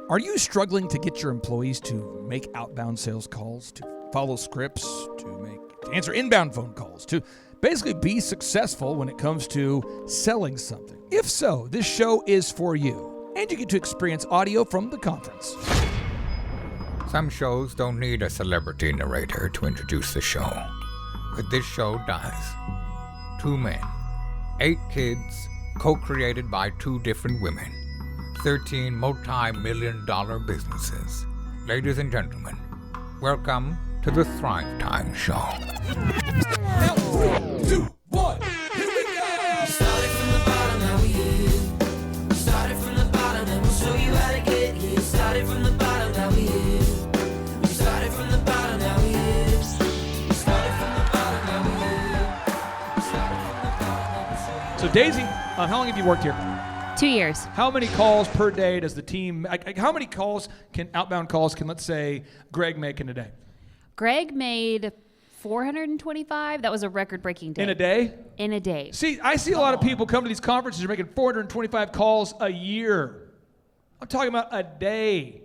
Are you struggling to get your employees to make outbound sales calls, to follow scripts, to answer inbound phone calls, to basically be successful when it comes to selling something? If so, this show is for you, and you get to experience audio from the conference. Some shows don't need a celebrity narrator to introduce the show, but this show does. 2 men, 8 kids, co-created by 2 different women, 13 multi-million-dollar businesses. Ladies and gentlemen, welcome to the Thrive Time Show. Now, 3, 2, 1, here we go! Started from the bottom, now we here. Started from the bottom, and we'll show you how to get here. Started from the bottom, now we here. We started from the bottom, now we here. Started from the bottom, now we here. Started from the bottom, and we'll show you. So Daisy, how long have you worked here? 2 years. How many calls per day does the team, how many outbound calls can, let's say, Greg make in a day? Greg made 425. That was a record-breaking day. In a day? In a day. See, I see a lot of people come to these conferences who are making 425 calls a year. I'm talking about a day.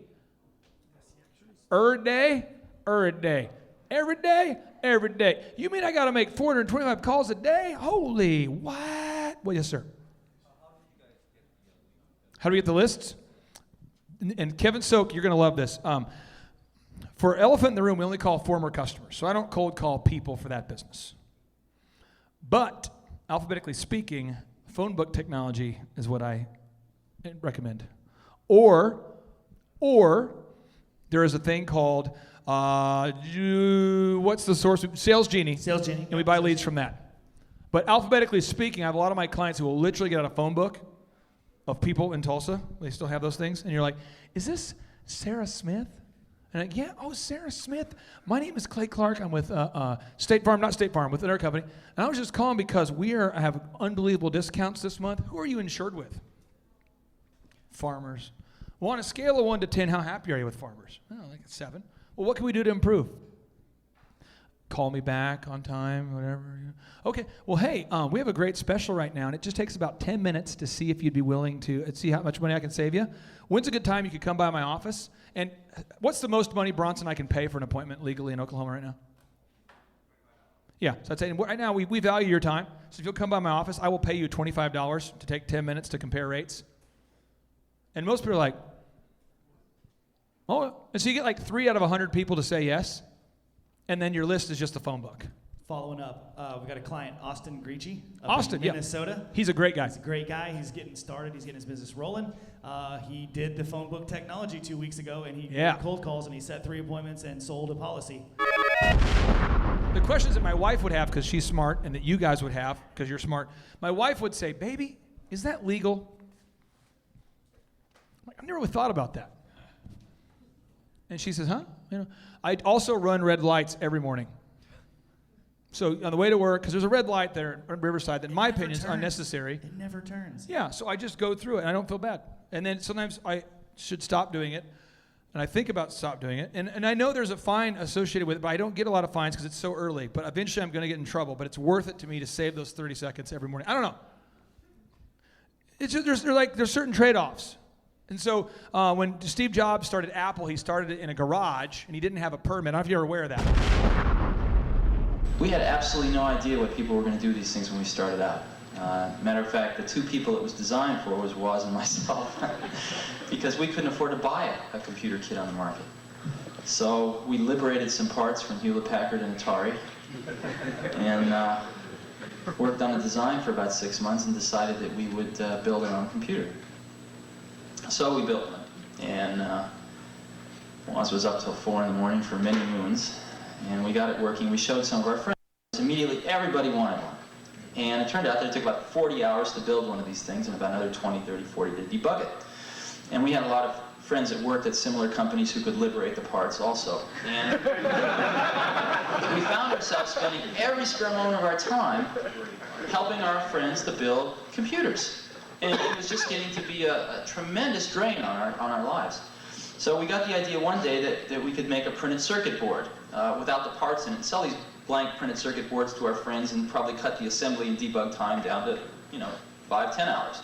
A day? A day. Every day? Every day. You mean I got to make 425 calls a day? Holy, what? Well, yes, sir. How do we get the lists? And Kevin Soak, you're going to love this. For Elephant in the Room, we only call former customers. So I don't cold call people for that business. But alphabetically speaking, phone book technology is what I recommend. Or there is a thing called, what's the source? Sales Genie. Sales Genie. And we buy leads from that. But alphabetically speaking, I have a lot of my clients who will literally get out a phone book of people in Tulsa. They still have those things. And you're like, is this Sarah Smith? And I'm like, yeah, oh, Sarah Smith. My name is Clay Clark. I'm with State Farm, not State Farm, with another company. And I was just calling because I have unbelievable discounts this month. Who are you insured with? Farmers. Well, on a scale of 1 to 10, how happy are you with Farmers? Oh, like a 7. Well, what can we do to improve? Call me back on time, whatever. Okay, well, hey, we have a great special right now, and it just takes about 10 minutes to see if you'd be willing to see how much money I can save you. When's a good time you could come by my office? And what's the most money Bronson I can pay for an appointment legally in Oklahoma right now? Yeah, so I'd say right now we value your time. So if you'll come by my office, I will pay you $25 to take 10 minutes to compare rates. And most people are like, oh, and so you get like 3 out of 100 people to say yes. And then your list is just a phone book. Following up, we got a client, Austin Griechi, Austin, in Minnesota. Yeah. He's a great guy. He's a great guy. He's getting started. He's getting his business rolling. He did the phone book technology 2 weeks ago, and he did cold calls, and he set 3 appointments and sold a policy. The questions that my wife would have, because she's smart, and that you guys would have, because you're smart, my wife would say, baby, is that legal? I'm like, I've never really thought about that. And she says, huh? I also run red lights every morning. So on the way to work, because there's a red light there on Riverside that in my opinion is unnecessary. It never turns. Yeah, so I just go through it and I don't feel bad. And then sometimes I should stop doing it. And I think about stop doing it. And I know there's a fine associated with it, but I don't get a lot of fines because it's so early. But eventually I'm going to get in trouble. But it's worth it to me to save those 30 seconds every morning. I don't know. It's just, there's certain trade-offs. And so when Steve Jobs started Apple, he started it in a garage, and he didn't have a permit. I don't know if you're aware of that. We had absolutely no idea what people were going to do these things when we started out. Matter of fact, the 2 people it was designed for was Woz and myself, because we couldn't afford to buy a computer kit on the market. So we liberated some parts from Hewlett-Packard and Atari, and worked on a design for about 6 months and decided that we would build our own computer. So we built one, and Woz was up till 4 in the morning for many moons, and we got it working. We showed some of our friends. Immediately, everybody wanted one. And it turned out that it took about 40 hours to build one of these things, and about another 20, 30, 40 to debug it. And we had a lot of friends that worked at similar companies who could liberate the parts also. And we found ourselves spending every spare moment of our time helping our friends to build computers. And it was just getting to be a tremendous drain on our lives. So we got the idea one day that we could make a printed circuit board without the parts in it, and sell these blank printed circuit boards to our friends, and probably cut the assembly and debug time down to, 5-10 hours.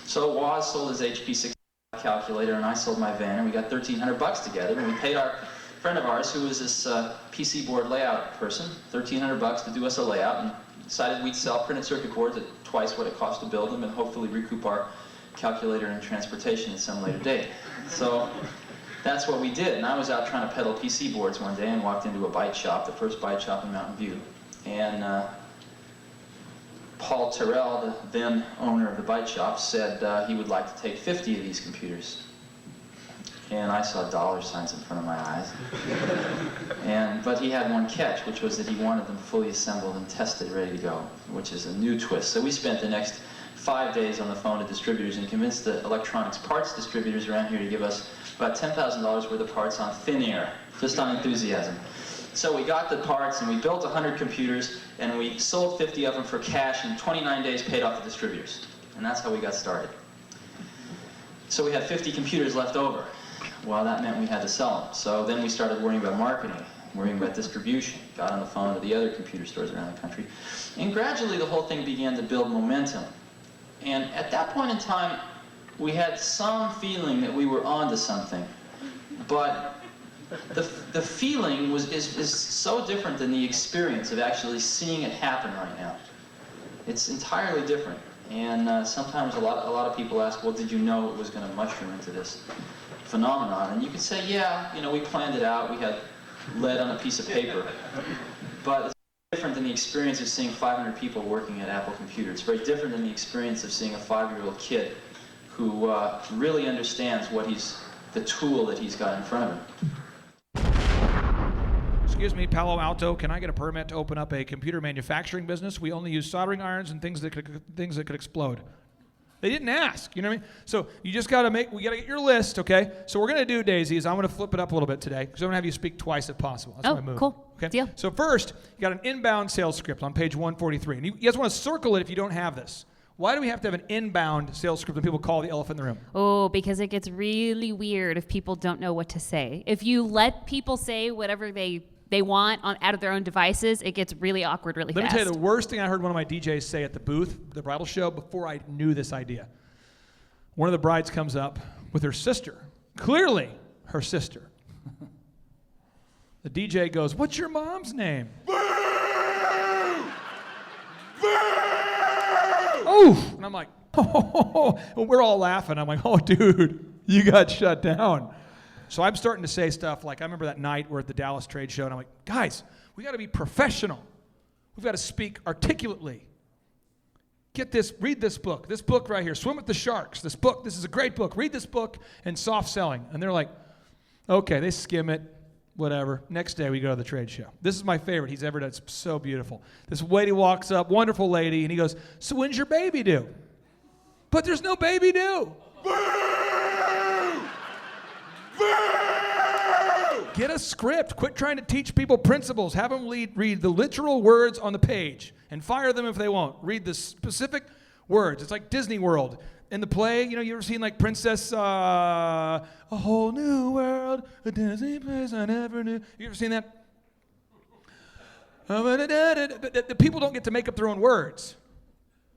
So Woz sold his HP 65 calculator, and I sold my van, and we got $1,300 together, and we paid our friend of ours, who was this PC board layout person, $1,300 to do us a layout, and decided we'd sell printed circuit boards at twice what it cost to build them, and hopefully recoup our calculator and transportation at some later date. So that's what we did, and I was out trying to peddle PC boards one day and walked into a bite shop, the first bite shop in Mountain View, and Paul Terrell, the then owner of the bite shop, said he would like to take 50 of these computers. And I saw dollar signs in front of my eyes. But he had one catch, which was that he wanted them fully assembled and tested, ready to go, which is a new twist. So we spent the next 5 days on the phone to distributors and convinced the electronics parts distributors around here to give us about $10,000 worth of parts on thin air, just on enthusiasm. So we got the parts, and we built 100 computers, and we sold 50 of them for cash, and 29 days paid off the distributors. And that's how we got started. So we had 50 computers left over. Well, that meant we had to sell them. So then we started worrying about marketing, worrying about distribution, got on the phone to the other computer stores around the country. And gradually the whole thing began to build momentum. And at that point in time, we had some feeling that we were onto something. But the feeling is so different than the experience of actually seeing it happen right now. It's entirely different. And sometimes a lot of people ask, well, did you know it was going to mushroom into this phenomenon? And you could say, yeah, you know, we planned it out. We had lead on a piece of paper. But it's different than the experience of seeing 500 people working at Apple Computer. It's very different than the experience of seeing a 5-year-old kid who really understands the tool that he's got in front of him. Excuse me, Palo Alto, can I get a permit to open up a computer manufacturing business? We only use soldering irons and things that could explode. They didn't ask, you know what I mean? So you just got to we got to get your list, okay? So what we're going to do, Daisy, is I'm going to flip it up a little bit today, because I'm going to have you speak twice if possible. That's my move. Cool. Okay? Deal. So first, you got an inbound sales script on page 143. And you guys want to circle it if you don't have this. Why do we have to have an inbound sales script when people call the elephant in the room? Oh, because it gets really weird if people don't know what to say. If you let people say whatever they want out of their own devices, it gets really awkward really fast. Let me tell you the worst thing I heard one of my DJs say at the booth, the bridal show, before I knew this idea. One of the brides comes up with her sister, clearly her sister. The DJ goes, "What's your mom's name?" Oh, and I'm like, oh, and we're all laughing. I'm like, oh, dude, you got shut down. So I'm starting to say stuff like, I remember that night we're at the Dallas trade show, and I'm like, guys, we got to be professional. We've got to speak articulately. Get this, read this book right here, Swim with the Sharks, this is a great book. Read this book, and soft selling. And they're like, okay, they skim it, whatever. Next day we go to the trade show. This is my favorite he's ever done. It's so beautiful. This lady walks up, wonderful lady, and he goes, so when's your baby due? But there's no baby due. Get a script. Quit trying to teach people principles. Have them read the literal words on the page and fire them if they won't. Read the specific words. It's like Disney World. In the play, you ever seen like Princess, A Whole New World, a Disney place I never knew. You ever seen that? The people don't get to make up their own words.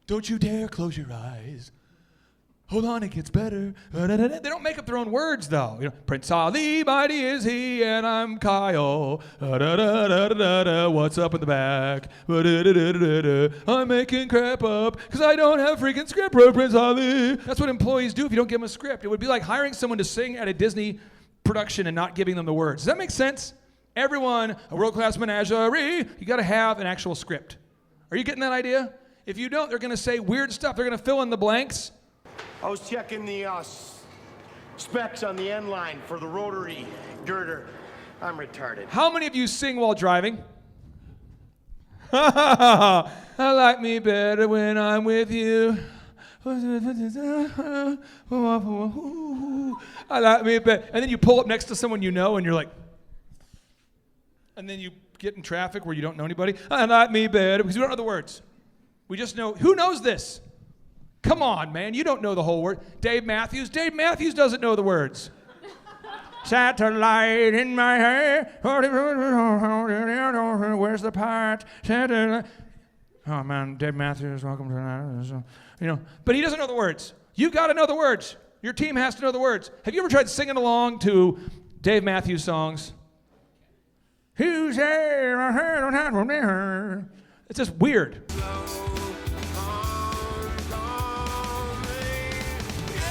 Don't you dare close your eyes. Hold on, it gets better. They don't make up their own words, though. Prince Ali, mighty is he, and I'm Kyle. What's up in the back? I'm making crap up because I don't have freaking script for Prince Ali. That's what employees do if you don't give them a script. It would be like hiring someone to sing at a Disney production and not giving them the words. Does that make sense? Everyone, a world-class menagerie, you got to have an actual script. Are you getting that idea? If you don't, they're going to say weird stuff. They're going to fill in the blanks. I was checking the specs on the end line for the rotary girder. I'm retarded. How many of you sing while driving? I like me better when I'm with you. I like me better. And then you pull up next to someone you know and you're like, and then you get in traffic where you don't know anybody. I like me better because we don't know the words. We just know, who knows this? Come on, man, you don't know the whole word. Dave Matthews doesn't know the words. Satellite in my hair. Where's the part? Satellite. Oh man, Dave Matthews, welcome to that. But he doesn't know the words. You got to know the words. Your team has to know the words. Have you ever tried singing along to Dave Matthews songs? Who's there? It's just weird.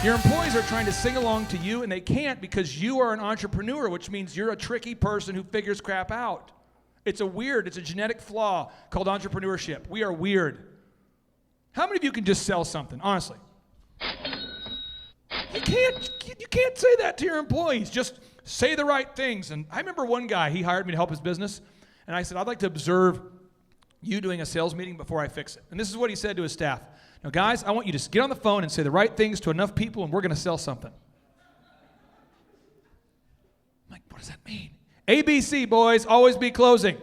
Your employees are trying to sing along to you, and they can't because you are an entrepreneur, which means you're a tricky person who figures crap out. It's a genetic flaw called entrepreneurship. We are weird. How many of you can just sell something, honestly? You can't say that to your employees. Just say the right things. And I remember one guy, he hired me to help his business, and I said, I'd like to observe you doing a sales meeting before I fix it. And this is what he said to his staff. Now, guys, I want you to get on the phone and say the right things to enough people, and we're going to sell something. I'm like, what does that mean? ABC, boys, always be closing.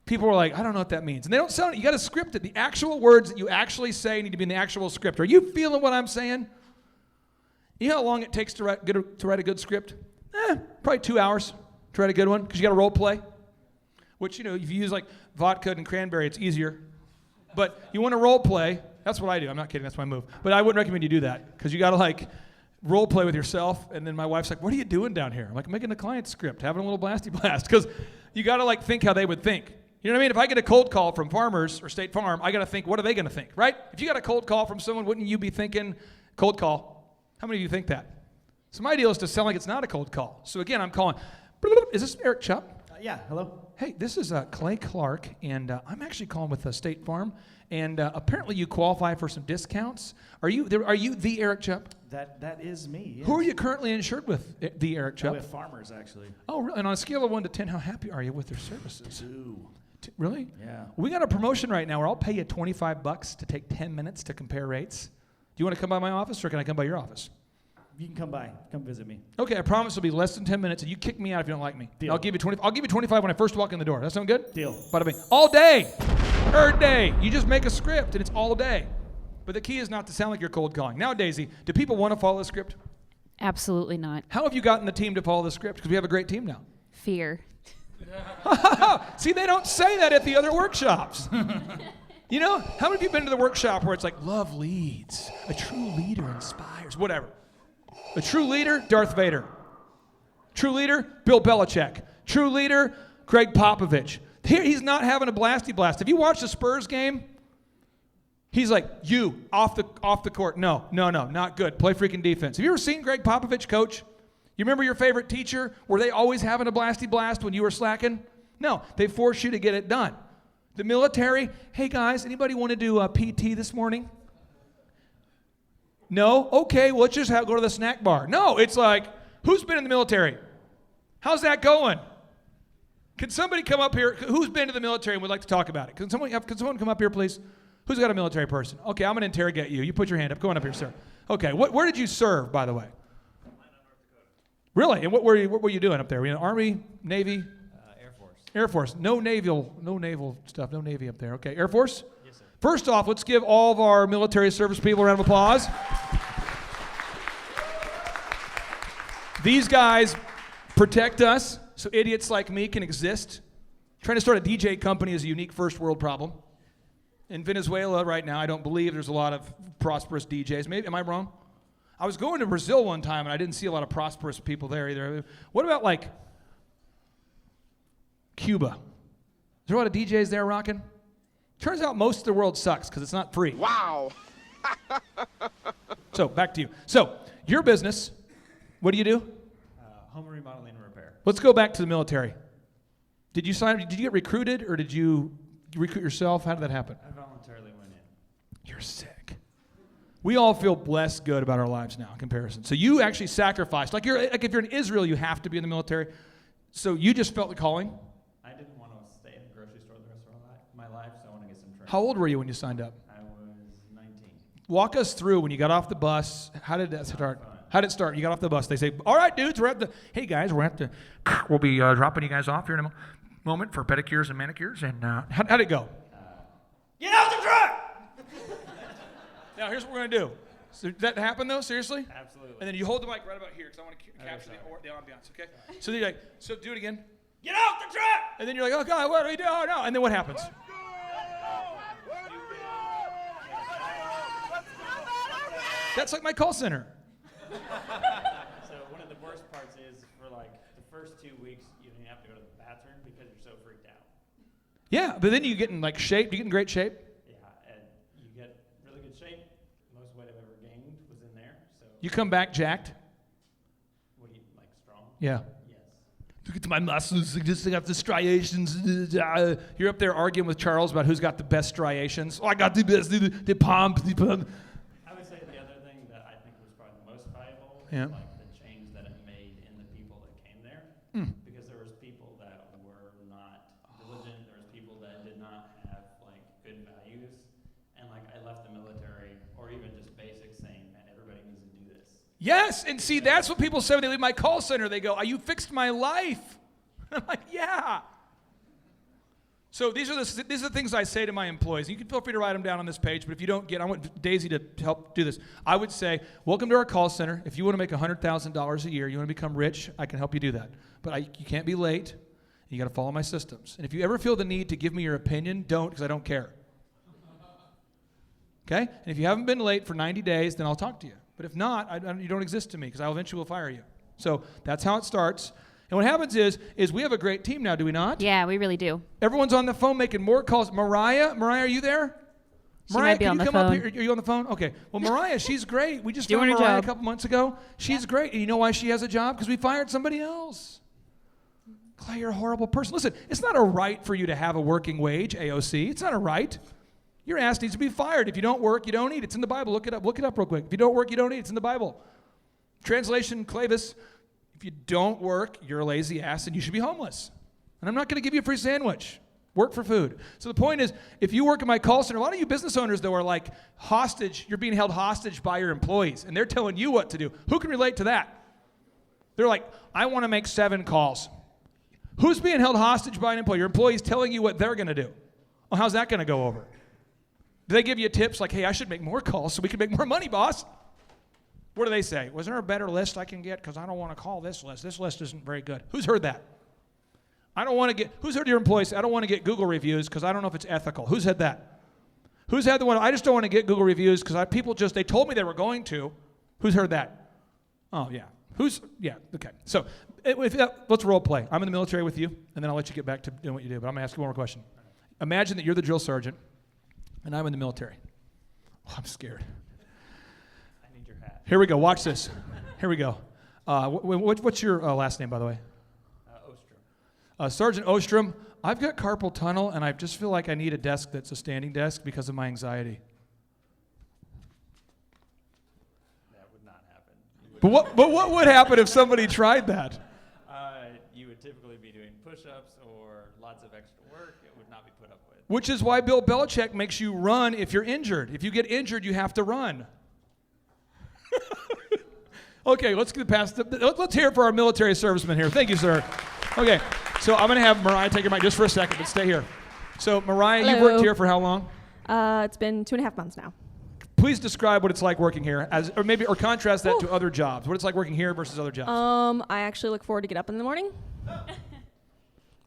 People were like, I don't know what that means. And they don't sound it. You got to script it. The actual words that you actually say need to be in the actual script. Are you feeling what I'm saying? You know how long it takes to write a good script? Probably 2 hours to write a good one, because you got to role play. Which, if you use like vodka and cranberry, it's easier. But you want to role play. That's what I do. I'm not kidding. That's my move. But I wouldn't recommend you do that, because you got to like role play with yourself. And then my wife's like, what are you doing down here? I'm like, making a client script, having a little blasty blast. Because you got to like think how they would think. You know what I mean? If I get a cold call from Farmers or State Farm, I got to think, what are they going to think, right? If you got a cold call from someone, wouldn't you be thinking, cold call? How many of you think that? So my deal is to sound like it's not a cold call. So again, I'm calling. Is this Eric Chupp? Yeah, hello. Hey, this is Clay Clark, and I'm actually calling with State Farm, and apparently you qualify for some discounts. Are you the Eric Chupp? That is me. Yes. Who are you currently insured with, the Eric Chupp? With Farmers, actually. Oh, really? And on a scale of 1 to 10, how happy are you with their services? 2. Really? Yeah. We got a promotion right now where I'll pay you $25 to take 10 minutes to compare rates. Do you want to come by my office, or can I come by your office? You can come by. Come visit me. Okay, I promise it'll be less than 10 minutes, and you kick me out if you don't like me. Deal. I'll give you 20. I'll give you 25 when I first walk in the door. That sound good? Deal. Bada bing. All day, third day. You just make a script, and it's all day. But the key is not to sound like you're cold calling. Now, Daisy, do people want to follow the script? Absolutely not. How have you gotten the team to follow the script? Because we have a great team now. Fear. See, they don't say that at the other workshops. You know, how many of you have been to the workshop where it's like, love leads, a true leader inspires, whatever. A true leader, Darth Vader. True leader, Bill Belichick. True leader, Greg Popovich. Here, he's not having a blasty blast. Have you watched the Spurs game? He's like, you, off the court. No, not good. Play freaking defense. Have you ever seen Greg Popovich coach? You remember your favorite teacher? Were they always having a blasty blast when you were slacking? No, they force you to get it done. The military, hey guys, anybody want to do PT this morning? No? Okay, well, let's just go to the snack bar. No, it's like, who's been in the military? How's that going? Can somebody come up here? Who's been to the military and would like to talk about it? Can someone come up here, please? Who's got a military person? Okay, I'm going to interrogate you. You put your hand up. Go on up here, sir. Okay, where did you serve, by the way? Really? And what were you doing up there? Were you in the Army, Navy? Air Force. Air Force. No naval stuff. No Navy up there. Okay, Air Force? Yes, sir. First off, let's give all of our military service people a round of applause. These guys protect us so idiots like me can exist. Trying to start a DJ company is a unique first world problem. In Venezuela right now, I don't believe there's a lot of prosperous DJs. Maybe, am I wrong? I was going to Brazil one time, and I didn't see a lot of prosperous people there either. What about, like, Cuba? Is there a lot of DJs there rocking? Turns out most of the world sucks because it's not free. Wow. So, back to you. So, your business, what do you do? Home remodeling and repair. Let's go back to the military. Did you get recruited, or did you recruit yourself? How did that happen? I voluntarily went in. You're sick. We all feel less good about our lives now in comparison. So you actually sacrificed. Like if you're in Israel, you have to be in the military. So you just felt the calling? I didn't want to stay in a grocery store the rest of my life, so I want to get some training. How old were you when you signed up? I was 19. Walk us through when you got off the bus. How did that start? How did it start? You got off the bus. They say, all right, dudes, hey guys, we'll be dropping you guys off here in a moment for pedicures and manicures. And how'd it go? Get out the truck! Now, here's what we're going to do. So did that happen, though? Seriously? Absolutely. And then you hold the mic right about here because I want to capture the ambiance, okay? So then you're like, so do it again. Get out the truck! And then you're like, oh, God, what do we do? Oh, no. And then what happens? That's like my call center. So one of the worst parts is for like the first 2 weeks, you don't even have to go to the bathroom because you're so freaked out. Yeah, but then you get in like shape. You get in great shape. Yeah, and you get really good shape. Most weight I've ever gained was in there. So You come back jacked. what do you like, strong? Yeah. Yes. Look at my muscles. I just got the striations. You're up there arguing with Charles about who's got the best striations. Oh, I got the best. The pump. The pump. I would say the other thing that I think was probably the most valuable Yeah. is like the change that it made in the people that came there. Because there was people that were not diligent. There was people that did not have like good values. And like I left the military or even just basics saying, man, everybody needs to do this. Yes, and see, that's what people say when they leave my call center. They go, "Oh, you fixed my life." I'm like, yeah. So these are the things I say to my employees. You can feel free to write them down on this page, but if you don't get, I want Daisy to help do this. I would say, welcome to our call center. If you want to make $100,000 a year, you want to become rich, I can help you do that. But you can't be late. You got to follow my systems. And if you ever feel the need to give me your opinion, don't, because I don't care. Okay? And if you haven't been late for 90 days, then I'll talk to you. But if not, you don't exist to me, because I eventually will fire you. So that's how it starts. And what happens is we have a great team now, do we not? Yeah, we really do. Everyone's on the phone making more calls. Mariah, are you there? She Mariah, might be can on you the come up phone. here? Are you on the phone? Okay. Well, Mariah, she's great. We just Doing found her Mariah job. a couple months ago. She's great. And you know why she has a job? Because we fired somebody else. Clay, you're a horrible person. Listen, it's not a right for you to have a working wage, AOC. It's not a right. Your ass needs to be fired. If you don't work, you don't eat. It's in the Bible. Look it up. Look it up real quick. If you don't work, you don't eat. It's in the Bible. Translation, Clavis, if you don't work, you're a lazy ass and you should be homeless. And I'm not going to give you a free sandwich. Work for food. So the point is, if you work in my call center, a lot of you business owners, though, are like hostage. You're being held hostage by your employees, and they're telling you what to do. Who can relate to that? They're like, I want to make 7 calls. Who's being held hostage by an employee? Your employee's telling you what they're going to do. Well, how's that going to go over? Do they give you tips like, hey, I should make more calls so we can make more money, boss? What do they say? Was there a better list I can get? Because I don't want to call this list. This list isn't very good. Who's heard that? I don't want to get, who's heard your employees say, I don't want to get Google reviews because I don't know if it's ethical. Who's had that? Who's had the one, I just don't want to get Google reviews because people just, they told me they were going to. Who's heard that? Oh, yeah. Okay. So let's role play. I'm in the military with you, and then I'll let you get back to doing what you do. But I'm going to ask you one more question. Imagine that you're the drill sergeant, and I'm in the military. Oh, I'm scared. I need your hat. Here we go. Watch this. Here we go. What's your last name, by the way? Ostrom. Sergeant Ostrom. I've got carpal tunnel, and I just feel like I need a desk that's a standing desk because of my anxiety. That would not happen. But what would happen if somebody tried that? You would typically be doing push-ups or lots of extra work. It would not be put up with. Which is why Bill Belichick makes you run if you're injured. If you get injured, you have to run. Okay, let's get past. Let's hear it for our military servicemen here. Thank you, sir. Okay, so I'm going to have Mariah take your mic just for a second, but stay here. So, Mariah, you've Hello. worked here for how long? It's been 2.5 months now. Please describe what it's like working here, or contrast that to other jobs. What it's like working here versus other jobs. I actually look forward to get up in the morning.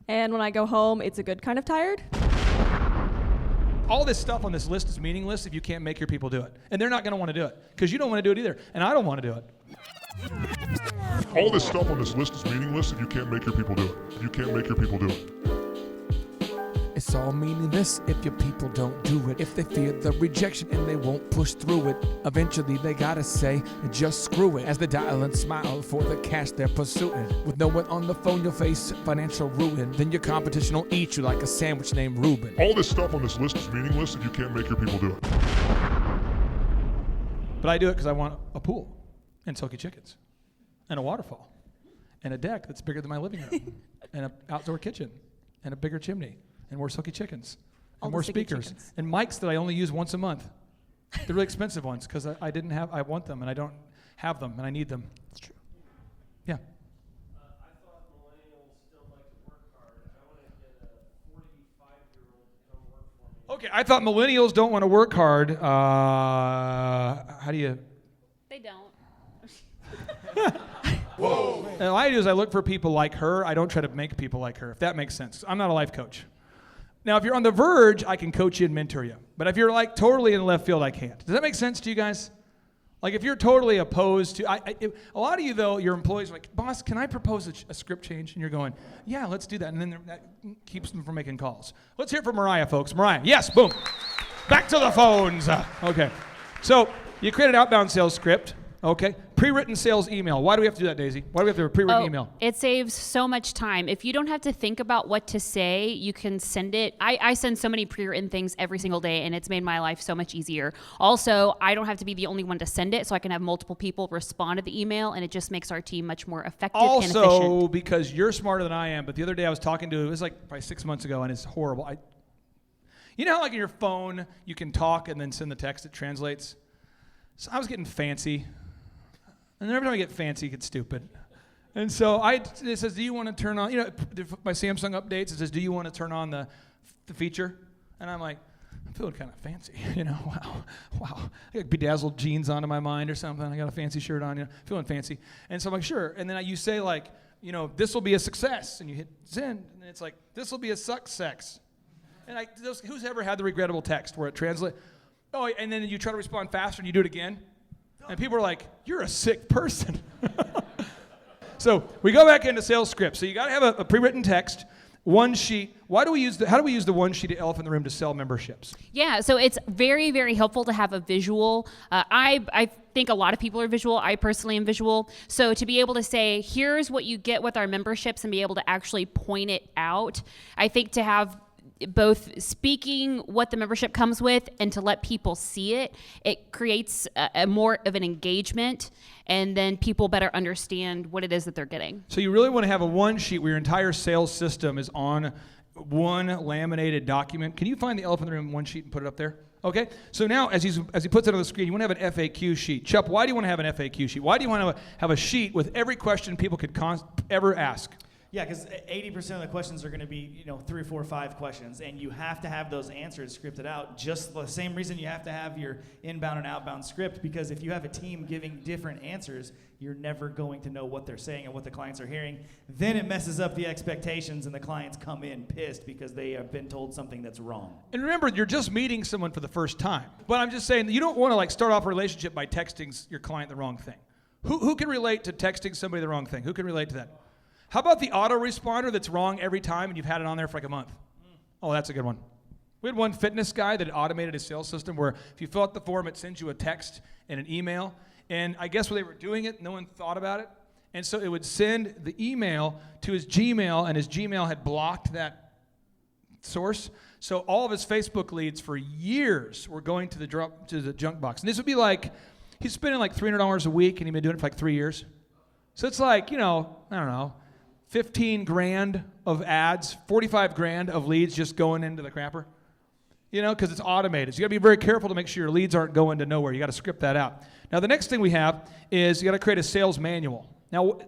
And when I go home, it's a good kind of tired. All this stuff on this list is meaningless if you can't make your people do it. And they're not going to want to do it because you don't want to do it either. And I don't want to do it. All this stuff on this list is meaningless if you can't make your people do it. You can't make your people do it. It's all meaningless if your people don't do it. If they fear the rejection and they won't push through it, eventually they gotta say, just screw it. As they dial and smile for the cash they're pursuing. With no one on the phone, you'll face financial ruin. Then your competition will eat you like a sandwich named Reuben. All this stuff on this list is meaningless if you can't make your people do it. But I do it because I want a pool and Silky Chickens and a waterfall and a deck that's bigger than my living room and an outdoor kitchen and a bigger chimney. And more Silky Chickens, and more speakers, and mics that I only use once a month. They're really expensive ones because I want them and I don't have them and I need them. It's true. Yeah. I thought millennials still like to work hard. I want to get a 45-year-old to come work for me. Okay, I thought millennials don't want to work hard. How do you? They don't. Whoa. And all I do is I look for people like her. I don't try to make people like her, if that makes sense. I'm not a life coach. Now, if you're on the verge, I can coach you and mentor you. But if you're like totally in left field, I can't. Does that make sense to you guys? Like if you're totally opposed to, a lot of you though, your employees are like, boss, can I propose a script change? And you're going, yeah, let's do that. And then that keeps them from making calls. Let's hear it from Mariah, folks. Mariah, yes, boom. Back to the phones. Okay. So you create an outbound sales script. Okay. Pre-written sales email. Why do we have to do that, Daisy? Why do we have to have a pre-written email? It saves so much time. If you don't have to think about what to say, you can send it. I send so many pre-written things every single day, and it's made my life so much easier. Also, I don't have to be the only one to send it, so I can have multiple people respond to the email, and it just makes our team much more effective and efficient. Also, because you're smarter than I am, but the other day I was talking to, it was like probably 6 months ago, and it's horrible. You know how like in your phone, you can talk and then send the text, it translates? So I was getting fancy. And every time I get fancy, it gets stupid. And so it says, do you want to turn on, my Samsung updates, it says, do you want to turn on the feature? And I'm like, I'm feeling kind of fancy, wow. I got bedazzled jeans onto my mind or something. I got a fancy shirt on, feeling fancy. And so I'm like, sure. And then you say like, this will be a success. And you hit send, and it's like, this will be a success. And who's ever had the regrettable text where it translates? Oh, and then you try to respond faster and you do it again. And people are like, you're a sick person. So we go back into sales scripts. So you got to have a pre-written text, one sheet. How do we use the one sheet at Elephant in the Room to sell memberships? Yeah, so it's very, very helpful to have a visual. I think a lot of people are visual. I personally am visual. So to be able to say, here's what you get with our memberships and be able to actually point it out, I think to have both speaking what the membership comes with and to let people see it, it creates a more of an engagement, and then people better understand what it is that they're getting. So you really want to have a one sheet where your entire sales system is on one laminated document. Can you find the Elephant in the Room one sheet and put it up there? Okay, so now as he puts it on the screen, you want to have an FAQ sheet. Chup, why do you want to have an FAQ sheet? Why do you want to have a sheet with every question people could ever ask? Yeah, because 80% of the questions are going to be, 3, 4, 5 questions, and you have to have those answers scripted out. Just the same reason you have to have your inbound and outbound script, because if you have a team giving different answers, you're never going to know what they're saying and what the clients are hearing. Then it messes up the expectations, and the clients come in pissed because they have been told something that's wrong. And remember, you're just meeting someone for the first time. But I'm just saying that you don't want to start off a relationship by texting your client the wrong thing. Who can relate to texting somebody the wrong thing? Who can relate to that? How about the autoresponder that's wrong every time and you've had it on there for like a month? Oh, that's a good one. We had one fitness guy that automated his sales system where if you fill out the form, it sends you a text and an email. And I guess when they were doing it, no one thought about it. And so it would send the email to his Gmail, and his Gmail had blocked that source. So all of his Facebook leads for years were going to the junk box. And this would be like, he's spending like $300 a week, and he'd been doing it for like 3 years. So it's like, I don't know, 15 grand of ads, 45 grand of leads just going into the crapper, because it's automated. So you got to be very careful to make sure your leads aren't going to nowhere. You got to script that out. Now, the next thing we have is you got to create a sales manual. Now,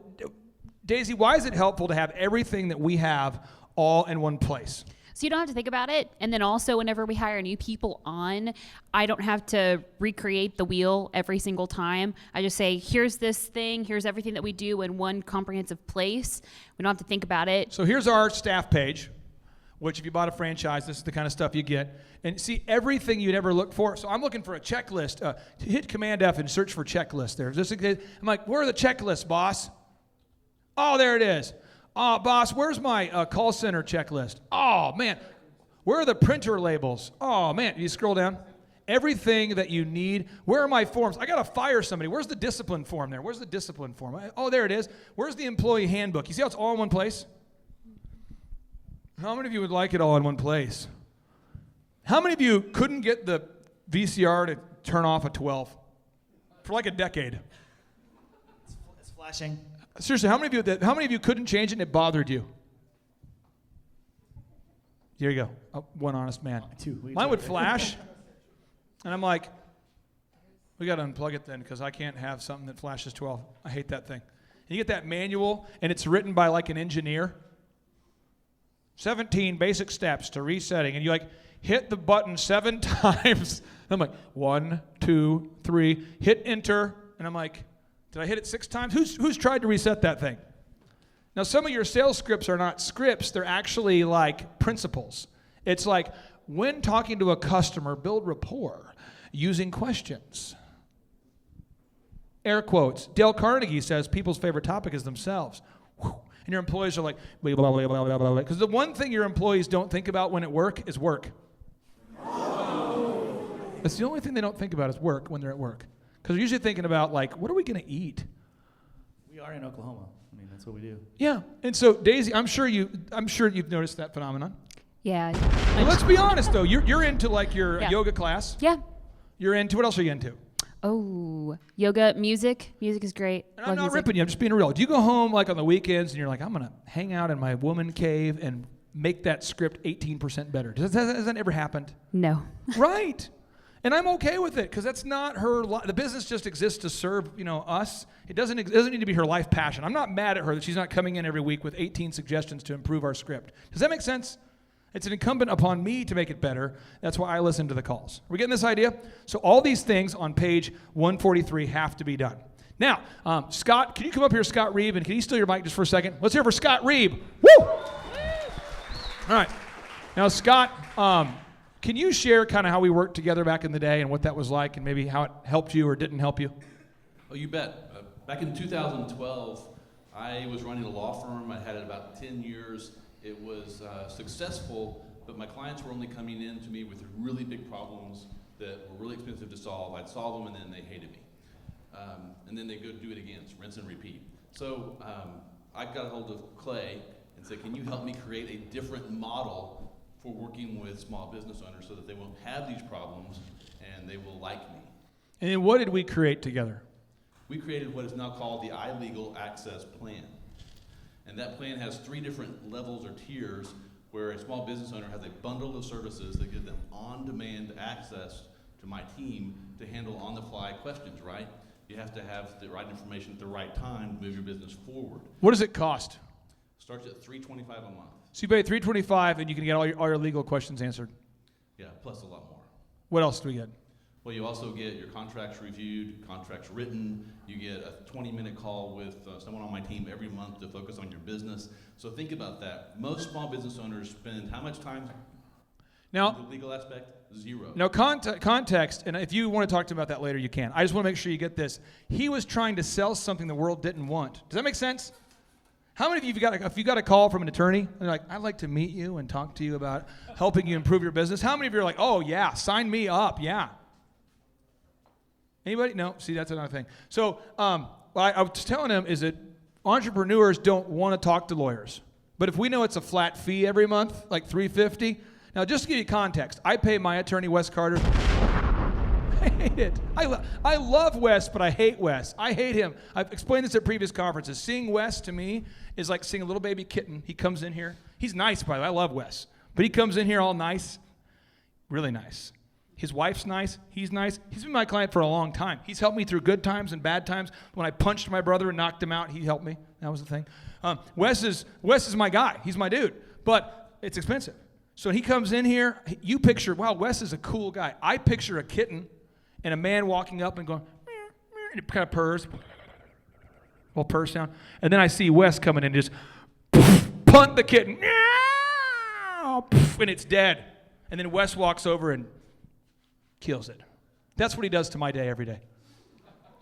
Daisy, why is it helpful to have everything that we have all in one place? So you don't have to think about it. And then also whenever we hire new people on, I don't have to recreate the wheel every single time. I just say, here's this thing, here's everything that we do in one comprehensive place. We don't have to think about it. So here's our staff page, which if you bought a franchise, this is the kind of stuff you get. And see everything you'd ever look for. So I'm looking for a checklist. Hit Command F and search for checklist there. I'm like, where are the checklists, boss? Oh, there it is. Boss, where's my call center checklist? Oh, man. Where are the printer labels? Oh, man. You scroll down. Everything that you need. Where are my forms? I got to fire somebody. Where's the discipline form there? Where's the discipline form? Oh, there it is. Where's the employee handbook? You see how it's all in one place? How many of you would like it all in one place? How many of you couldn't get the VCR to turn off at 12 for like a decade? It's flashing. Seriously, how many of you couldn't change it and it bothered you? Here you go. Oh, one honest man. Mine would flash, and I'm like, we got to unplug it then because I can't have something that flashes 12. I hate that thing. And you get that manual, and it's written by like an engineer. 17 basic steps to resetting, and you hit the button 7 times. And I'm like, 1, 2, 3, hit enter, and I'm like, did I hit it 6 times? Who's tried to reset that thing? Now, some of your sales scripts are not scripts. They're actually like principles. It's like, when talking to a customer, build rapport using questions. Air quotes. Dale Carnegie says people's favorite topic is themselves. Whew. And your employees are like, blah, blah, blah, blah, blah, blah. Because the one thing your employees don't think about when at work is work. That's the only thing they don't think about is work when they're at work. Because they're usually thinking about, like, what are we going to eat? We are in Oklahoma. I mean, that's what we do. Yeah. And so, Daisy, I'm sure you've noticed that phenomenon. Yeah. Well, let's be honest, though. You're into, like, your yoga class. Yeah. You're into, what else are you into? Oh, yoga, music. Music is great. And I'm not ripping you. I'm just being real. Do you go home, like, on the weekends and you're like, I'm going to hang out in my woman cave and make that script 18% better? Has that ever happened? No. Right. And I'm okay with it because that's not her. The business just exists to serve, us. It doesn't need to be her life passion. I'm not mad at her that she's not coming in every week with 18 suggestions to improve our script. Does that make sense? It's an incumbent upon me to make it better. That's why I listen to the calls. Are we getting this idea? So all these things on page 143 have to be done. Now, Scott, can you come up here, Scott Reeb, and can you steal your mic just for a second? Let's hear it for Scott Reeb. Woo! All right. Now, Scott, can you share kind of how we worked together back in the day and what that was like and maybe how it helped you or didn't help you? Oh, you bet. Back in 2012, I was running a law firm. I had it about 10 years. It was successful, but my clients were only coming in to me with really big problems that were really expensive to solve. I'd solve them and then they hated me. And then they'd go do it again, rinse and repeat. So I got a hold of Clay and said, can you help me create a different model for working with small business owners so that they won't have these problems and they will like me? And then what did we create together? We created what is now called the iLegal Access Plan. And that plan has 3 different levels or tiers where a small business owner has a bundle of services that give them on-demand access to my team to handle on-the-fly questions, right? You have to have the right information at the right time to move your business forward. What does it cost? Starts at $325 a month. So you pay $325 and you can get all your legal questions answered. Yeah, plus a lot more. What else do we get? Well, you also get your contracts reviewed, contracts written. You get a 20-minute call with someone on my team every month to focus on your business. So think about that. Most small business owners spend how much time now, in the legal aspect? 0. Now, context, and if you want to talk to him about that later, you can. I just want to make sure you get this. He was trying to sell something the world didn't want. Does that make sense? How many of you, if you got a call from an attorney, and they're like, I'd like to meet you and talk to you about helping you improve your business? How many of you are like, oh, yeah, sign me up, yeah. Anybody? No? See, that's another thing. So what I was telling him is that entrepreneurs don't want to talk to lawyers. But if we know it's a flat fee every month, like $350. Now, just to give you context, I pay my attorney, Wes Carter. I hate it. I love Wes, but I hate Wes. I hate him. I've explained this at previous conferences. Seeing Wes, to me, is like seeing a little baby kitten. He comes in here. He's nice, by the way. I love Wes. But he comes in here all nice, really nice. His wife's nice. He's nice. He's been my client for a long time. He's helped me through good times and bad times. When I punched my brother and knocked him out, he helped me. That was the thing. Wes is my guy. He's my dude. But it's expensive. So he comes in here. You picture, wow, Wes is a cool guy. I picture a kitten and a man walking up and going, and it kind of purrs. Little purr sound. And then I see Wes coming in and just punt the kitten. And it's dead. And then Wes walks over and kills it. That's what he does to my day every day.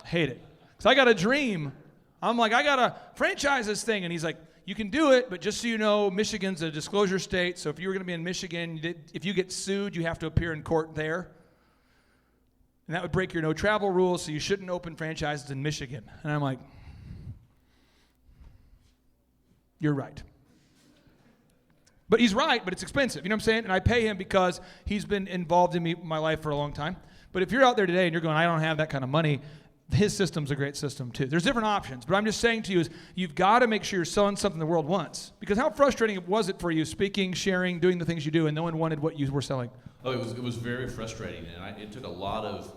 I hate it. Because I got a dream. I'm like, I got to franchise this thing. And he's like, you can do it, but just so you know, Michigan's a disclosure state. So if you were going to be in Michigan, if you get sued, you have to appear in court there. And that would break your no travel rules, so you shouldn't open franchises in Michigan. And I'm like, you're right. But he's right, but it's expensive. You know what I'm saying? And I pay him because he's been involved in my life for a long time. But if you're out there today and you're going, I don't have that kind of money, his system's a great system too. There's different options. But I'm just saying to you is you've got to make sure you're selling something the world wants. Because how frustrating was it for you speaking, sharing, doing the things you do, and no one wanted what you were selling? Oh, it was very frustrating, and it took a lot of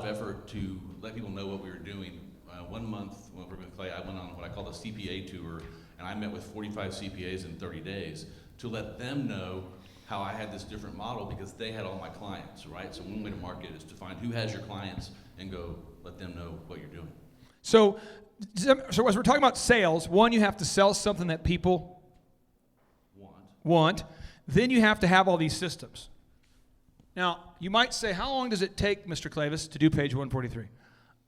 effort to let people know what we were doing. 1 month when we were with Clay, I went on what I call the CPA tour, and I met with 45 CPAs in 30 days to let them know how I had this different model because they had all my clients, right? So one way to market is to find who has your clients and go let them know what you're doing. So as we're talking about sales, one, you have to sell something that people want. Then you have to have all these systems. Now, you might say, how long does it take, Mr. Clavis, to do page 143?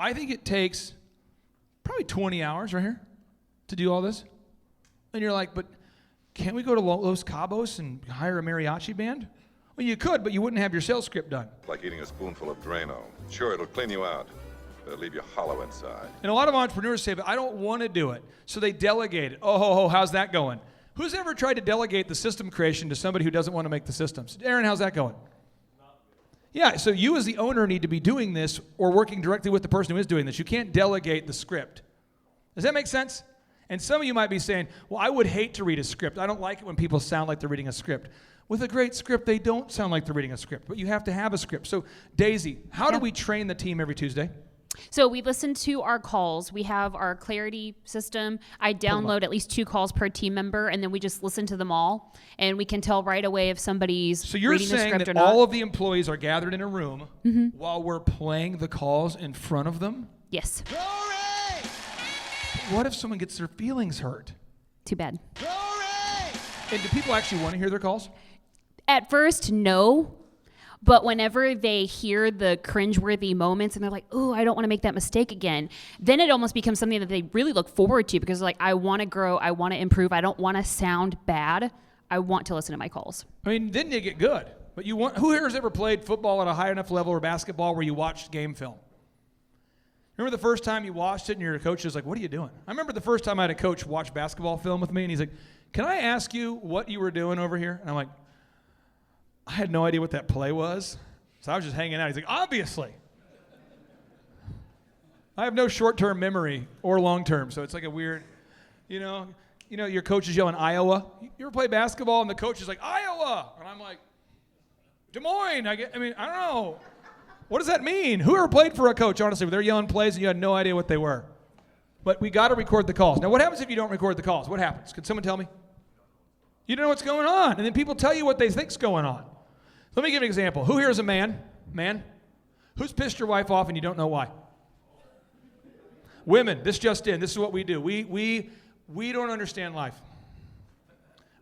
I think it takes probably 20 hours right here to do all this. And you're like, but can't we go to Los Cabos and hire a mariachi band? Well, you could, but you wouldn't have your sales script done. Like eating a spoonful of Drano. Sure, it'll clean you out, but it'll leave you hollow inside. And a lot of entrepreneurs say, but I don't want to do it. So they delegate it. Oh, how's that going? Who's ever tried to delegate the system creation to somebody who doesn't want to make the systems? Aaron, how's that going? Yeah, so you as the owner need to be doing this or working directly with the person who is doing this. You can't delegate the script. Does that make sense? And some of you might be saying, well, I would hate to read a script. I don't like it when people sound like they're reading a script. With a great script, they don't sound like they're reading a script, but you have to have a script. So, Daisy, how do we train the team every Tuesday? So we listen to our calls. We have our Clarity system. I download at least 2 calls per team member, and then we just listen to them all, and we can tell right away if somebody's So you're reading the saying script that or not. all of the employees are gathered in a room while we're playing the calls in front of them? Yes. What if someone gets their feelings hurt? Too bad. And do people actually want to hear their calls? At first, no. But whenever they hear the cringeworthy moments and they're like, oh, I don't want to make that mistake again, then it almost becomes something that they really look forward to because like, I want to grow, I want to improve, I don't want to sound bad, I want to listen to my calls. I mean, then you get good. But who here has ever played football at a high enough level or basketball where you watched game film? Remember the first time you watched it and your coach was like, what are you doing? I remember the first time I had a coach watch basketball film with me and he's like, can I ask you what you were doing over here? And I'm like, I had no idea what that play was. So I was just hanging out. He's like, obviously. I have no short-term memory or long-term, so it's like a weird, you know, your coach is yelling Iowa. You ever play basketball and the coach is like, Iowa? And I'm like, Des Moines. I don't know. What does that mean? Who ever played for a coach, honestly, where they're yelling plays and you had no idea what they were? But we got to record the calls. Now, what happens if you don't record the calls? What happens? Can someone tell me? You don't know what's going on. And then people tell you what they think's going on. Let me give you an example. Who here is a man? Man? Who's pissed your wife off and you don't know why? Women, this just in. This is what we do. We don't understand life.